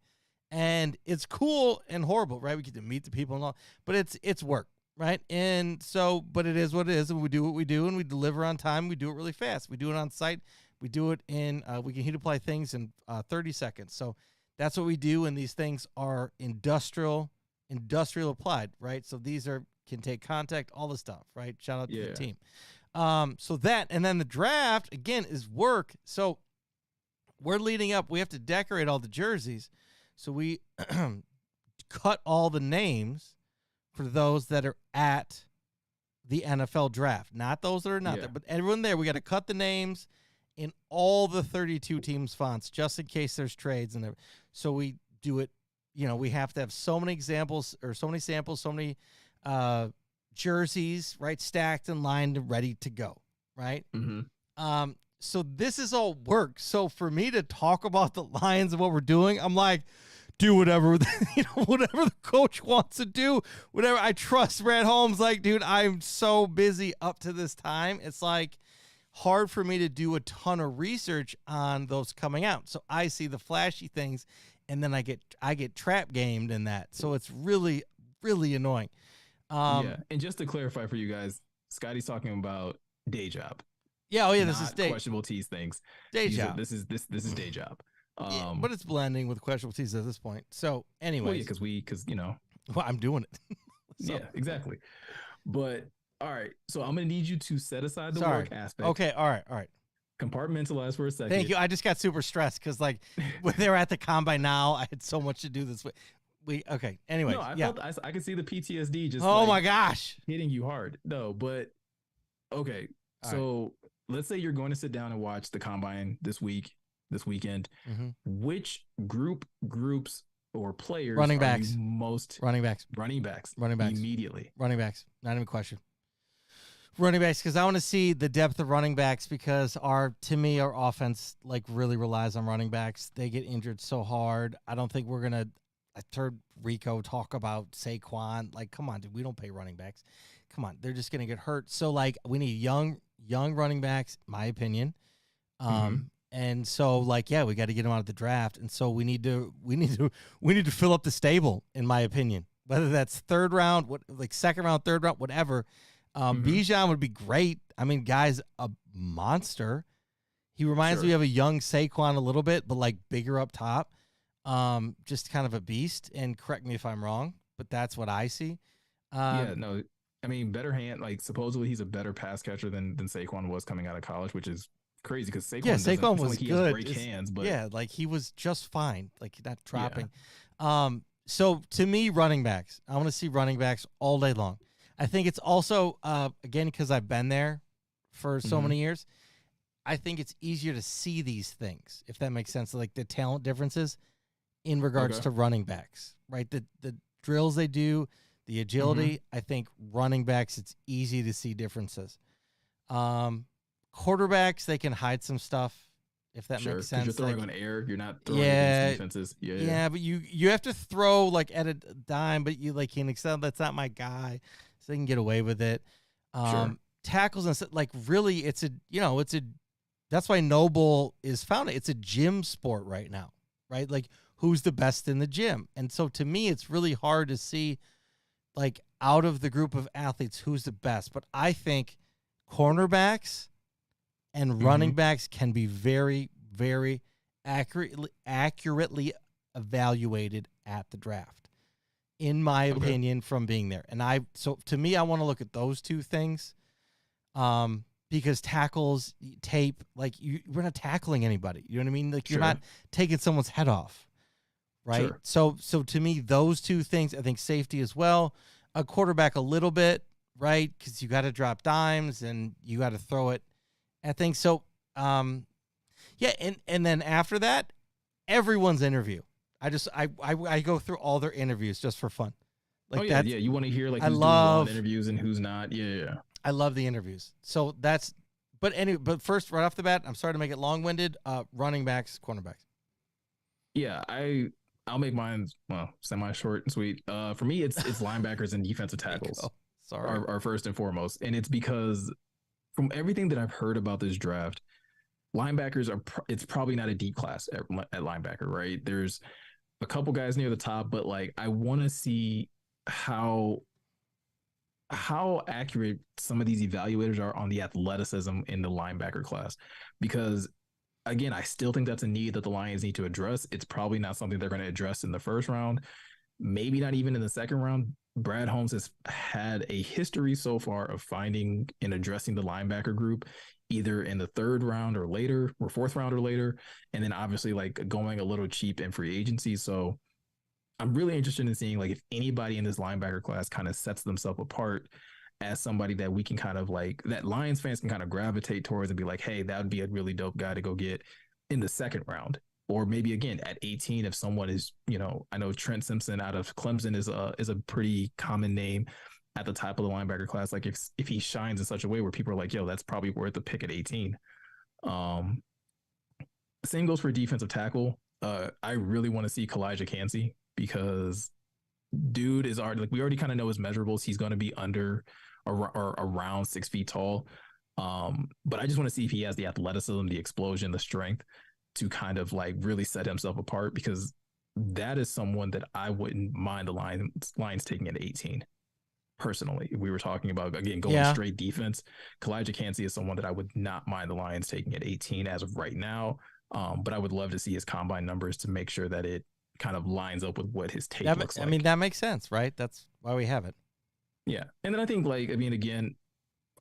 and it's cool and horrible, right? We get to meet the people and all, but it's work, right? And so, but it is what it is, and we do what we do, and we deliver on time. We do it really fast. We do it on site. We do it in. We can heat apply things in 30 seconds. So that's what we do, and these things are industrial applied, right? So these can take contact, all the stuff, right? Shout out to the Yeah. team. So that, and then the draft again is work. So we're leading up. We have to decorate all the jerseys. So we cut all the names for those that are at the NFL draft, not those that are not Yeah. there, but everyone there. We got to cut the names in all the 32 teams fonts just in case there's trades and everything. So we do it, we have to have so many examples or so many samples, so many jerseys, right, stacked and lined and ready to go, right? Mm-hmm. So this is all work. So for me to talk about the Lions and what we're doing, I'm like, do whatever, whatever the coach wants to do, whatever. I trust Brad Holmes. Like, dude, I'm so busy up to this time. It's like hard for me to do a ton of research on those coming out. So I see the flashy things, and then I get trap gamed in that. So it's really, really annoying. Yeah. And just to clarify for you guys, Scotty's talking about day job. Yeah, oh yeah, this is questionable tees things. Day job. This is day job. Yeah, but it's blending with questionable tees at this point. So anyway, because well, I'm doing it. So. Yeah, exactly. But all right, so I'm gonna need you to set aside the work aspect. Okay, all right. Compartmentalize for a second. Thank you. I just got super stressed because like when they were at the combine now, I had so much to do this. Okay. Anyway, no, I can see the PTSD just. Oh my gosh, hitting you hard. No, but okay. All so right. Let's say you're going to sit down and watch the combine this weekend. Mm-hmm. Which groups or players running backs running backs immediately running backs, not even a question. Running backs, because I want to see the depth of running backs, because our offense like really relies on running backs. They get injured so hard. I don't think we're gonna. I heard Rico talk about Saquon. Like, come on, dude, we don't pay running backs. Come on, they're just gonna get hurt. So like, we need young running backs, my opinion. And so like, yeah, we got to get them out of the draft, and so we need to fill up the stable, in my opinion. Whether that's third round, second round, third round, whatever. Bijan would be great. I mean, guy's a monster. He reminds me of a young Saquon a little bit, but like bigger up top. Just kind of a beast. And correct me if I'm wrong, but that's what I see. Yeah, no, I mean, better hand. Like, supposedly he's a better pass catcher than Saquon was coming out of college, which is crazy because Saquon was like good. Great hands, but yeah, like he was just fine. Like not dropping. Yeah. So to me, running backs. I want to see running backs all day long. I think it's also, again, because I've been there for so many years, I think it's easier to see these things, if that makes sense, like the talent differences in regards to running backs, right? The drills they do, the agility, I think running backs, it's easy to see differences. Quarterbacks, they can hide some stuff, if that makes sense. You're throwing on air, you're not throwing against defenses. Yeah, but you have to throw like at a dime, but you like can excel. That's not my guy. so they can get away with it. Sure. Tackles and like really, it's a that's why Noble is found. It's a gym sport right now, right? Like who's the best in the gym, and so to me, it's really hard to see like out of the group of athletes who's the best. But I think cornerbacks and running backs can be very, very accurately evaluated at the draft, in my opinion, from being there. And so to me, I want to look at those two things, because tackles, tape, like we're not tackling anybody. You know what I mean? Like you're not taking someone's head off, right? So to me, those two things. I think safety as well, a quarterback a little bit, right? Because you got to drop dimes and you got to throw it. I think so. Yeah, and then after that, everyone's interview. I go through all their interviews just for fun. Like yeah. You want to hear like who's doing well in interviews and who's not. Yeah. I love the interviews. So that's. But first, right off the bat, I'm sorry to make it long-winded. Running backs, cornerbacks. Yeah, I'll make mine semi-short and sweet. For me, it's linebackers and defensive tackles. Sorry, are first and foremost, and it's because from everything that I've heard about this draft, linebackers it's probably not a deep class at linebacker, right? There's a couple guys near the top, but like I want to see how accurate some of these evaluators are on the athleticism in the linebacker class, because again, I still think that's a need that the Lions need to address. It's probably not something they're going to address in the first round, maybe not even in the second round. Brad Holmes has had a history so far of finding and addressing the linebacker group either in the third round or later, or fourth round or later, and then obviously like going a little cheap in free agency. So I'm really interested in seeing like if anybody in this linebacker class kind of sets themselves apart as somebody that we can kind of like, that Lions fans can kind of gravitate towards and be like, hey, that would be a really dope guy to go get in the second round. Or maybe again at 18, if someone is, I know Trent Simpson out of Clemson is a pretty common name at the top of the linebacker class. Like if he shines in such a way where people are like, yo, that's probably worth a pick at 18. Same goes for defensive tackle. I really want to see Kalijah Kancey, because dude is already, like, we already kind of know his measurables. He's going to be under or around 6 feet tall. But I just want to see if he has the athleticism, the explosion, the strength to kind of like really set himself apart, because that is someone that I wouldn't mind the Lions taking at 18. Personally, if we were talking about, again, going straight defense, Kalijah Kancey is someone that I would not mind the Lions taking at 18 as of right now. But I would love to see his combine numbers to make sure that it kind of lines up with what his tape looks like. I mean, that makes sense, right? That's why we have it. Yeah. And then I think, like, I mean, again,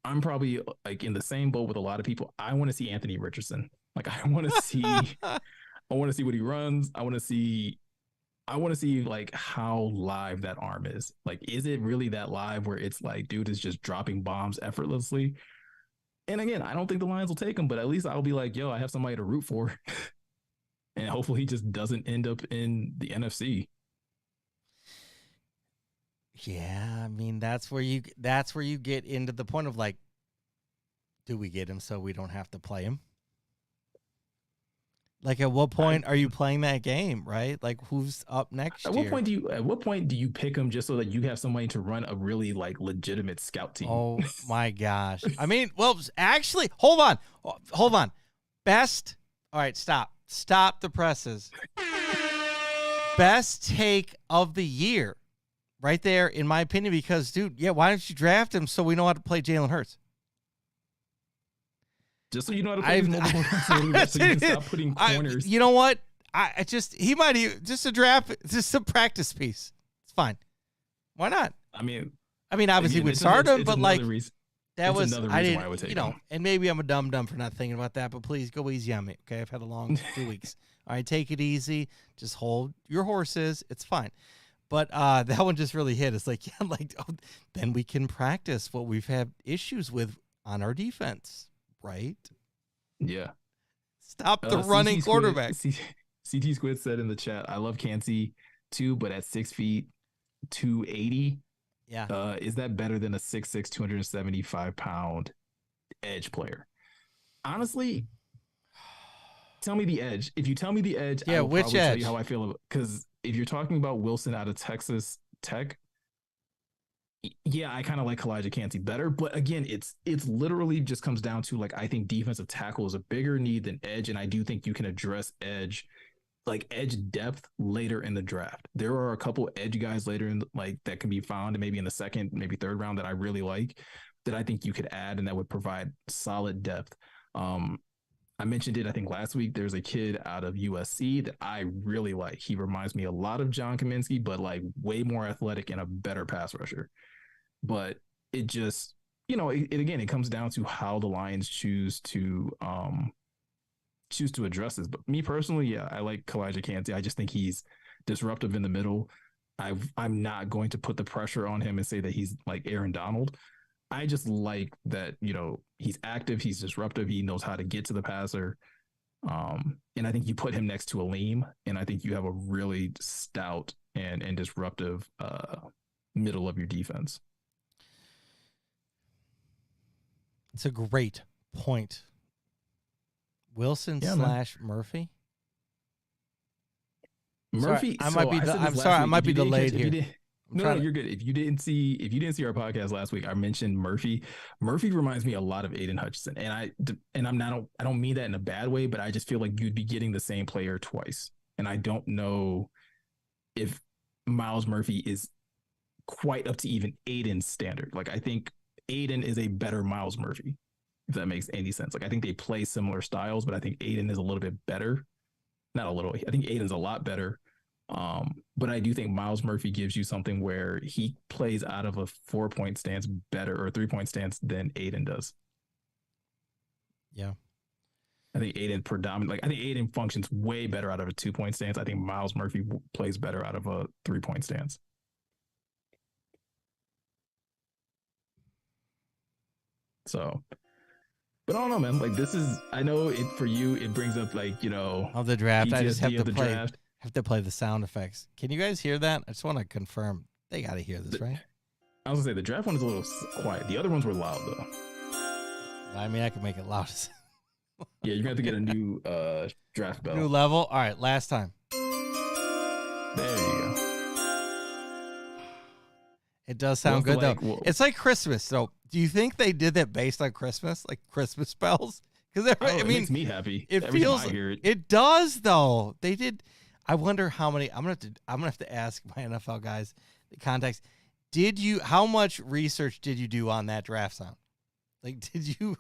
I'm probably like in the same boat with a lot of people. I want to see Anthony Richardson. Like, I want to see what he runs. I want to see like how live that arm is. Like, is it really that live where it's like, dude is just dropping bombs effortlessly? And again, I don't think the Lions will take him, but at least I'll be like, yo, I have somebody to root for. And hopefully he just doesn't end up in the NFC. Yeah, I mean, that's where you get into the point of like, do we get him so we don't have to play him? Like, at what point are you playing that game, right? Like, who's up next year? At what point do you pick him just so that you have somebody to run a really like legitimate scout team? Oh my gosh. I mean, well, actually, hold on. Best. All right, stop the presses. Best take of the year right there, in my opinion, because, dude, yeah, why don't you draft him so we know how to play Jalen Hurts? Just so you know how to play multiple so you can stop putting corners. You know what? He might just a draft, just a practice piece. It's fine. Why not? I mean, obviously we'd start him, but like that was another reason why I would take him. And maybe I'm a dumb for not thinking about that, but please go easy on me. Okay, I've had a long 2 weeks. All right, take it easy. Just hold your horses. It's fine. But that one just really hit. It's like, yeah, like then we can practice what we've had issues with on our defense. Right? Yeah. Stop the running quarterback. CT Squid said in the chat, I love Kancey too, but at 6 feet, 280. Yeah. Is that better than a 6'6", 275-pound edge player? Honestly, tell me the edge. If you tell me the edge, I will which probably edge? tell you how I feel. Because if you're talking about Wilson out of Texas Tech, Yeah, I kind of like Kalijah Cansey better, but again, it's literally just comes down to like I think defensive tackle is a bigger need than edge, and I do think you can address edge depth later in the draft. There are a couple edge guys later in like that can be found, and maybe in the second, maybe third round that I really like that I think you could add and that would provide solid depth. Um, I mentioned it, I think last week. There's a kid out of USC that I really like. He reminds me a lot of John Kaminsky, but like way more athletic and a better pass rusher. But it just, it comes down to how the Lions choose to address this. But me personally, yeah, I like Kalijah Cansey. I just think he's disruptive in the middle. I'm not going to put the pressure on him and say that he's like Aaron Donald. I just like that, he's active, he's disruptive, he knows how to get to the passer. And I think you put him next to Aleem, and I think you have a really stout and disruptive middle of your defense. It's a great point. Wilson / Murphy. Murphy, sorry, I might be delayed here. No, you're good. If you didn't see our podcast last week, I mentioned Murphy. Murphy reminds me a lot of Aiden Hutchinson, and I don't mean that in a bad way, but I just feel like you'd be getting the same player twice, and I don't know if Miles Murphy is quite up to even Aiden's standard. Like I think Aiden is a better Miles Murphy, if that makes any sense. Like I think they play similar styles, but I think Aiden is a little bit better. Not a little. I think Aiden's a lot better. But I do think Miles Murphy gives you something where he plays out of a 4-point stance better or 3-point stance than Aiden does. Yeah. I think Aiden functions way better out of a 2-point stance. I think Miles Murphy plays better out of a 3-point stance. So, but I don't know, man. Like I know it for you. It brings up of the draft. PTSD I just have to play the sound effects. Can you guys hear that? I just want to confirm they got to hear this, right? I was gonna say the draft one is a little quiet. The other ones were loud though. I mean, I can make it loud. Yeah, you're gonna have to get a new draft bell. New level. All right, last time. There you go. It does sound good though. It's like Christmas. So, do you think they did that based on Christmas, like Christmas bells? Because it makes me happy. It does though. They did. I wonder how many. I'm gonna have to ask my NFL guys the context. How much research did you do on that draft sound? Like, did you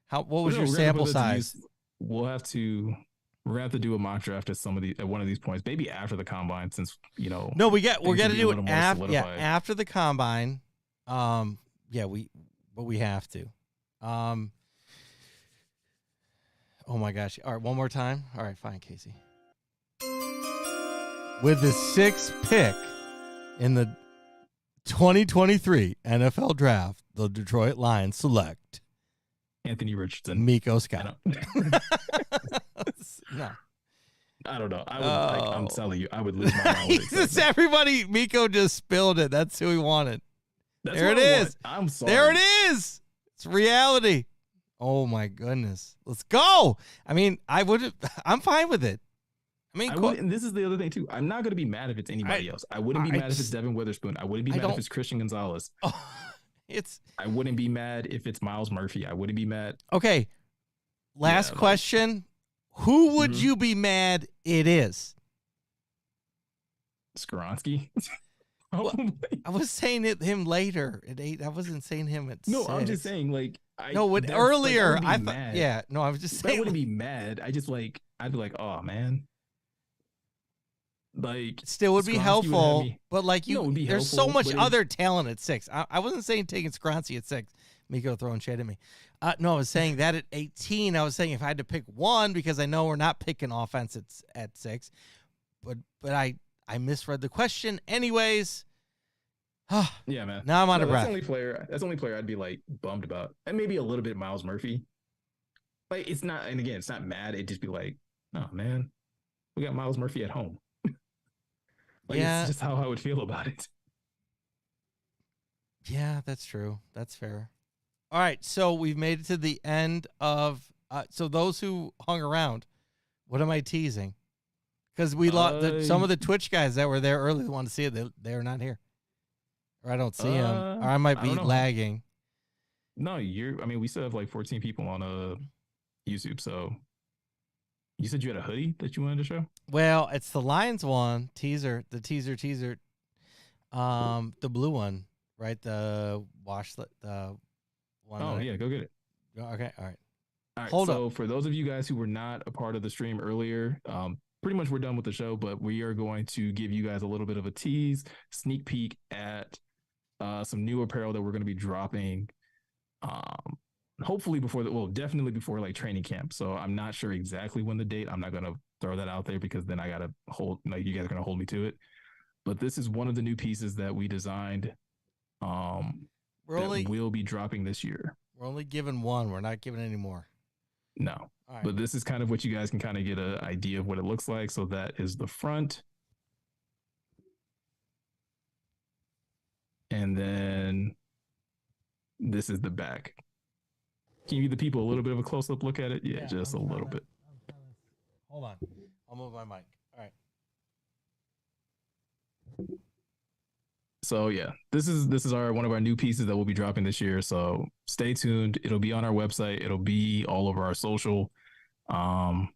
what was your sample size? We're gonna have to do a mock draft at one of these points, maybe after the combine, since No, we're gonna do it after the combine. We have to. Oh my gosh! All right, one more time. All right, fine, Casey. With the 6th pick in the 2023 NFL Draft, the Detroit Lions select Anthony Richardson, Miko Scott. No. I don't know. I'm telling you, I would lose my mind. It's everybody. Miko just spilled it. That's who he wanted. There it is. I'm sorry. There it is. It's reality. Oh my goodness. Let's go. I mean, I'm fine with it. I mean, and this is the other thing too. I'm not going to be mad if it's anybody else. I wouldn't be mad if it's Devin Witherspoon. I wouldn't be mad if it's Christian Gonzalez. I wouldn't be mad if it's Miles Murphy. I wouldn't be mad. Okay. Last question. Who would you be mad it is? Skoronsky. Well, I was saying him later at 8. I wasn't saying him at 6. I'm just saying earlier. I thought, yeah. No, I was just saying. I wouldn't be mad. I'd be like, oh man. Like, still would be helpful, but there's so much other talent at 6. I wasn't saying taking Skoronsky at 6. Miko throwing shade at me. No, I was saying that at 18. I was saying if I had to pick one, because I know we're not picking offense at 6, but I misread the question. Anyways, yeah, man. Now I'm out of breath. That's the only player I'd be like bummed about, and maybe a little bit Miles Murphy. Like it's not, and again, it's not mad. It'd just be like, oh man, we got Miles Murphy at home. It's just how I would feel about it. Yeah, that's true. That's fair. All right, so we've made it to the end of. So those who hung around, what am I teasing? Because we lost some of the Twitch guys that were there early wanted to see it. They're not here. or I don't see him, or I might I be don't know. lagging. No, I mean, we still have like 14 people on YouTube. So you said you had a hoodie that you wanted to show? Well, it's the Lions one teaser, the teaser, the blue one, right? The the one. Oh, yeah, go get it. Okay, all right. All right. Hold So up. for those of you guys who were not a part of the stream earlier, pretty much we're done with the show, but we are going to give you guys a little bit of a tease, sneak peek at some new apparel that we're going to be dropping. Hopefully definitely before like training camp. So I'm not sure exactly when the date. I'm not going to throw that out there because then I got to you guys are going to hold me to it. But this is one of the new pieces that we designed will be dropping this year. We're only giving one. We're not giving any more. No. Right. But this is kind of what you guys can kind of get an idea of what it looks like. So that is the front. And then this is the back. Can you give the people a little bit of a close-up look at it? Yeah, just a little bit. Hold on. I'll move my mic. All right. So yeah, this is one of our new pieces that we'll be dropping this year. So stay tuned. It'll be on our website. It'll be all over our social. I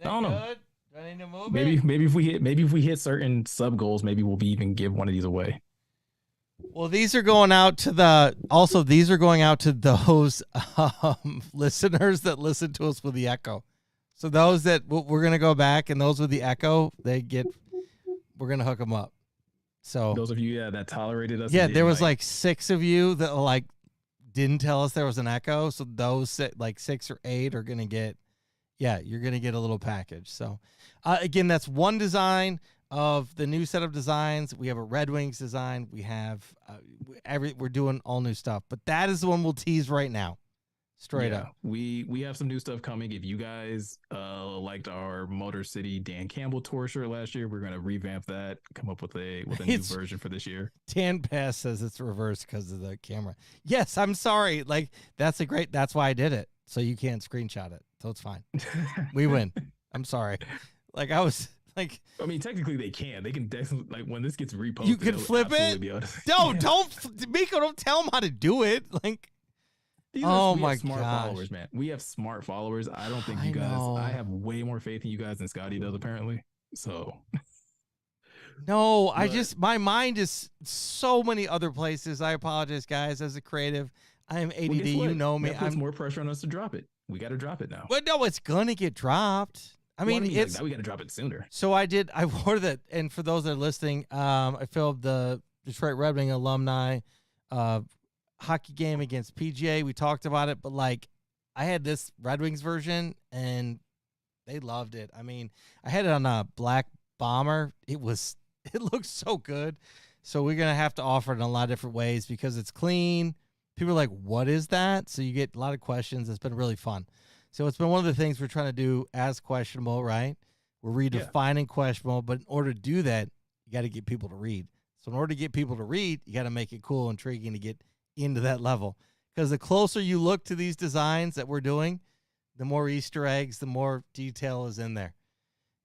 don't know. Good? Do I need to move maybe if we hit certain sub goals, maybe we'll even give one of these away. Well, these are going out to those listeners that listen to us with the echo. So those that we're going to go back and those with the echo, we're going to hook them up. So those of you that tolerated us. Yeah, there was like 6 of you that like didn't tell us there was an echo. So those like 6 or 8 are going to get, you're going to get a little package. So again, that's one design of the new set of designs. We have a Red Wings design. We have we're doing all new stuff, but that is the one we'll tease right now. Straight up. We have some new stuff coming. If you guys liked our Motor City Dan Campbell tour shirt last year, we're going to revamp that, come up with a new version for this year. Dan Pass says it's reversed because of the camera. Yes, I'm sorry. Like that's why I did it. So you can't screenshot it. So it's fine. We win. I'm sorry. Like I was like, I mean, technically they can. They can definitely, like when this gets reposted, you can flip it. Don't Miko, don't tell them how to do it. Like, we have smart followers, man. We have smart followers. I don't think you guys. I have way more faith in you guys than Scotty does, apparently. So, no, my mind is so many other places. I apologize, guys. As a creative, I am ADD. You know me. That puts more pressure on us to drop it. We got to drop it now. But no, it's gonna get dropped. I mean, it's now we got to drop it sooner. So I wore that, and for those that are listening, I filmed the Detroit Red Wing alumni hockey game against PGA. We talked about it, but like I had this Red Wings version and they loved it. I mean, I had it on a black bomber. It looks so good. So we're going to have to offer it in a lot of different ways because it's clean. People are like, what is that? So you get a lot of questions. It's been really fun. So it's been one of the things we're trying to do as questionable, right? We're redefining questionable, but in order to do that, you got to get people to read. So in order to get people to read, you got to make it cool, intriguing to get into that level, because the closer you look to these designs that we're doing, the more Easter eggs, the more detail is in there.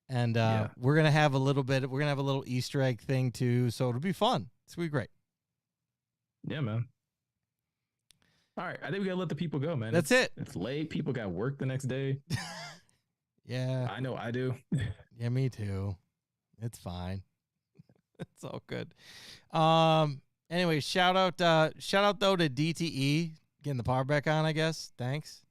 And we're going to have a little Easter egg thing too. So it'll be fun. It's going to be great. Yeah, man. All right. I think we got to let the people go, man. That's it. It's late. People got work the next day. Yeah. I know I do. Yeah, me too. It's fine. It's all good. Anyway, shout out though to DTE getting the power back on, I guess. Thanks.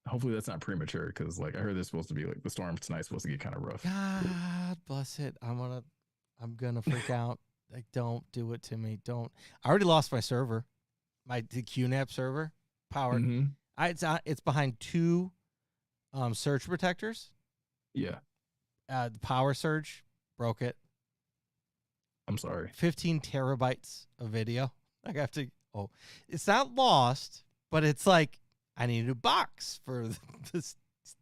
Hopefully that's not premature, because like I heard there's supposed to be like the storm tonight's supposed to get kind of rough. God bless it. I'm gonna freak out. Like, don't do it to me. Don't. I already lost my server, the QNAP server. Powered. Mm-hmm. It's behind 2 surge protectors. Yeah. The power surge broke it. I'm sorry. 15 terabytes of video. Like I have to. Oh, it's not lost, but it's like I need a new box for this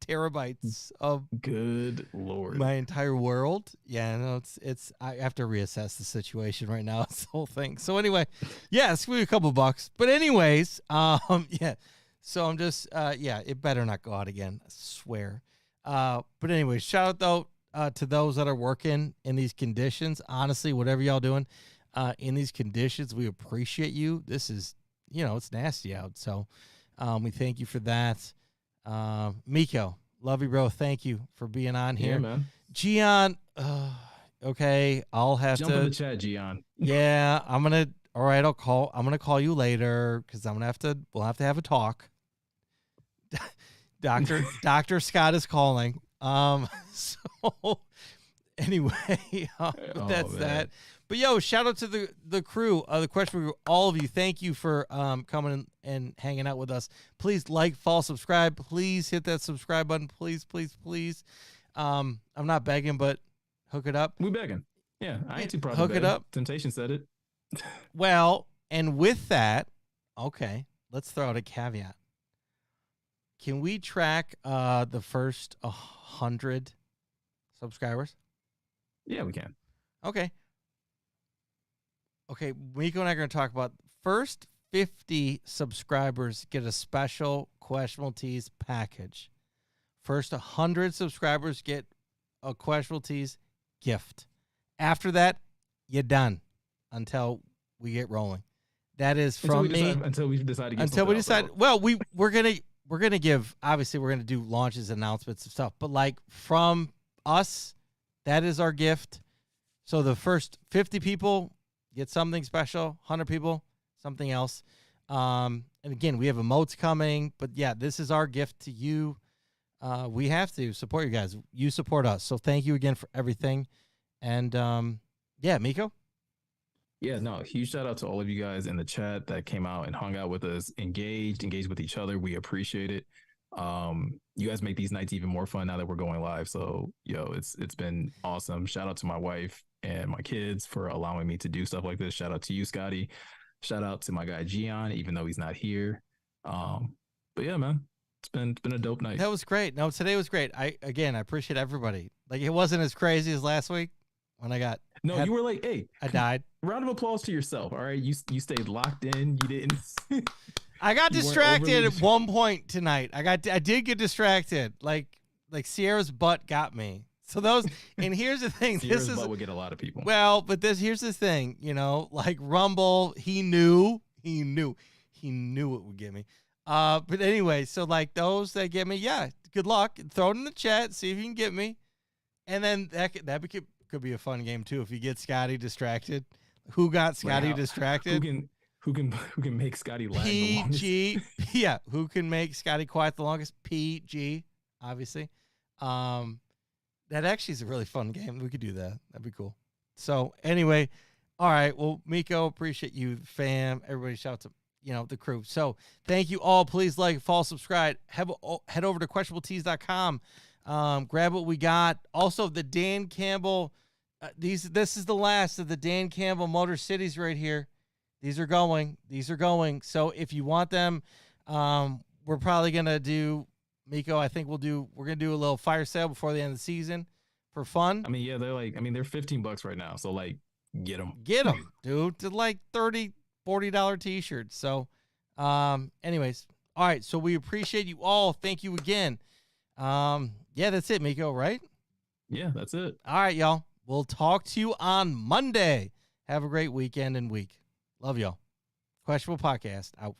terabytes of. Good Lord. My entire world. Yeah, no, it's. I have to reassess the situation right now. It's the whole thing. So anyway, yeah, it's gonna be a couple bucks. But anyways, yeah. So I'm just, it better not go out again. I swear. But anyway, shout out though. To those that are working in these conditions, honestly, whatever y'all doing, in these conditions. We appreciate you. This is, it's nasty out. So we thank you for that. Miko, love you, bro. Thank you for being on here. Yeah, man. Gian, okay, I'll have Jump to in the chat, Gian. Yeah, I'm gonna call you later because we'll have to have a talk. Dr. Scott is calling. So anyway, that's that. But shout out to the crew, the question crew, all of you. Thank you for coming and hanging out with us. Please like, follow, subscribe. Please hit that subscribe button. Please, please, please. I'm not begging, but hook it up. We begging. Yeah, I ain't too proud hook to beg. It up. Temptation said it. Well, and with that, okay, let's throw out a caveat. Can we track the first 100 subscribers? Yeah, we can. Okay, Miko and I are going to talk about first 50 subscribers get a special Questionable Tees package. First 100 subscribers get a Questionable Tees gift. After that, you're done until we get rolling. That is from me. Until we decide to get until we decide. Well, we're gonna give. Obviously, we're gonna do launches, announcements, and stuff. But like from us, that is our gift. So the first 50 people get something special. 100 people, something else. And again, we have emotes coming. But yeah, this is our gift to you. We have to support you guys. You support us. So thank you again for everything. And Miko? Yeah, no, huge shout out to all of you guys in the chat that came out and hung out with us, engaged with each other. We appreciate it. You guys make these nights even more fun now that we're going live. So, it's been awesome. Shout out to my wife and my kids for allowing me to do stuff like this. Shout out to you, Scotty. Shout out to my guy Gian, even though he's not here. But yeah, man. It's been a dope night. That was great. No, today was great. I appreciate everybody. Like, it wasn't as crazy as last week when I got. No, you were like, hey, I died. Round of applause to yourself. All right. You stayed locked in. You didn't. I got distracted at one point tonight. I did get distracted. Like Sierra's butt got me. So those, and here's the thing. Sierra's butt would get a lot of people. Well, but here's the thing, like Rumble, he knew it would get me. But anyway, so like those that get me, yeah, good luck. Throw it in the chat, see if you can get me. And then that could be a fun game too if you get Scotty distracted. Who got Scotty distracted? Who can make Scotty lag the longest? PG. Yeah, who can make Scotty quiet the longest? PG, obviously. That actually is a really fun game. We could do that. That'd be cool. So anyway, all right. Well, Miko, appreciate you, fam. Everybody shout out to the crew. So thank you all. Please like, follow, subscribe. Head over to questionabletees.com. Grab what we got. Also, the Dan Campbell. This is the last of the Dan Campbell Motor Cities right here. These are going. So if you want them, we're probably gonna do, Miko, I think we're gonna do a little fire sale before the end of the season for fun. I mean, yeah, they're $15 right now. So like, get them, dude. To like $30, $40 t-shirts. So, anyways, all right. So we appreciate you all. Thank you again. Yeah, that's it, Miko. Right? Yeah, that's it. All right, y'all. We'll talk to you on Monday. Have a great weekend and week. Love y'all. Questionable Podcast out.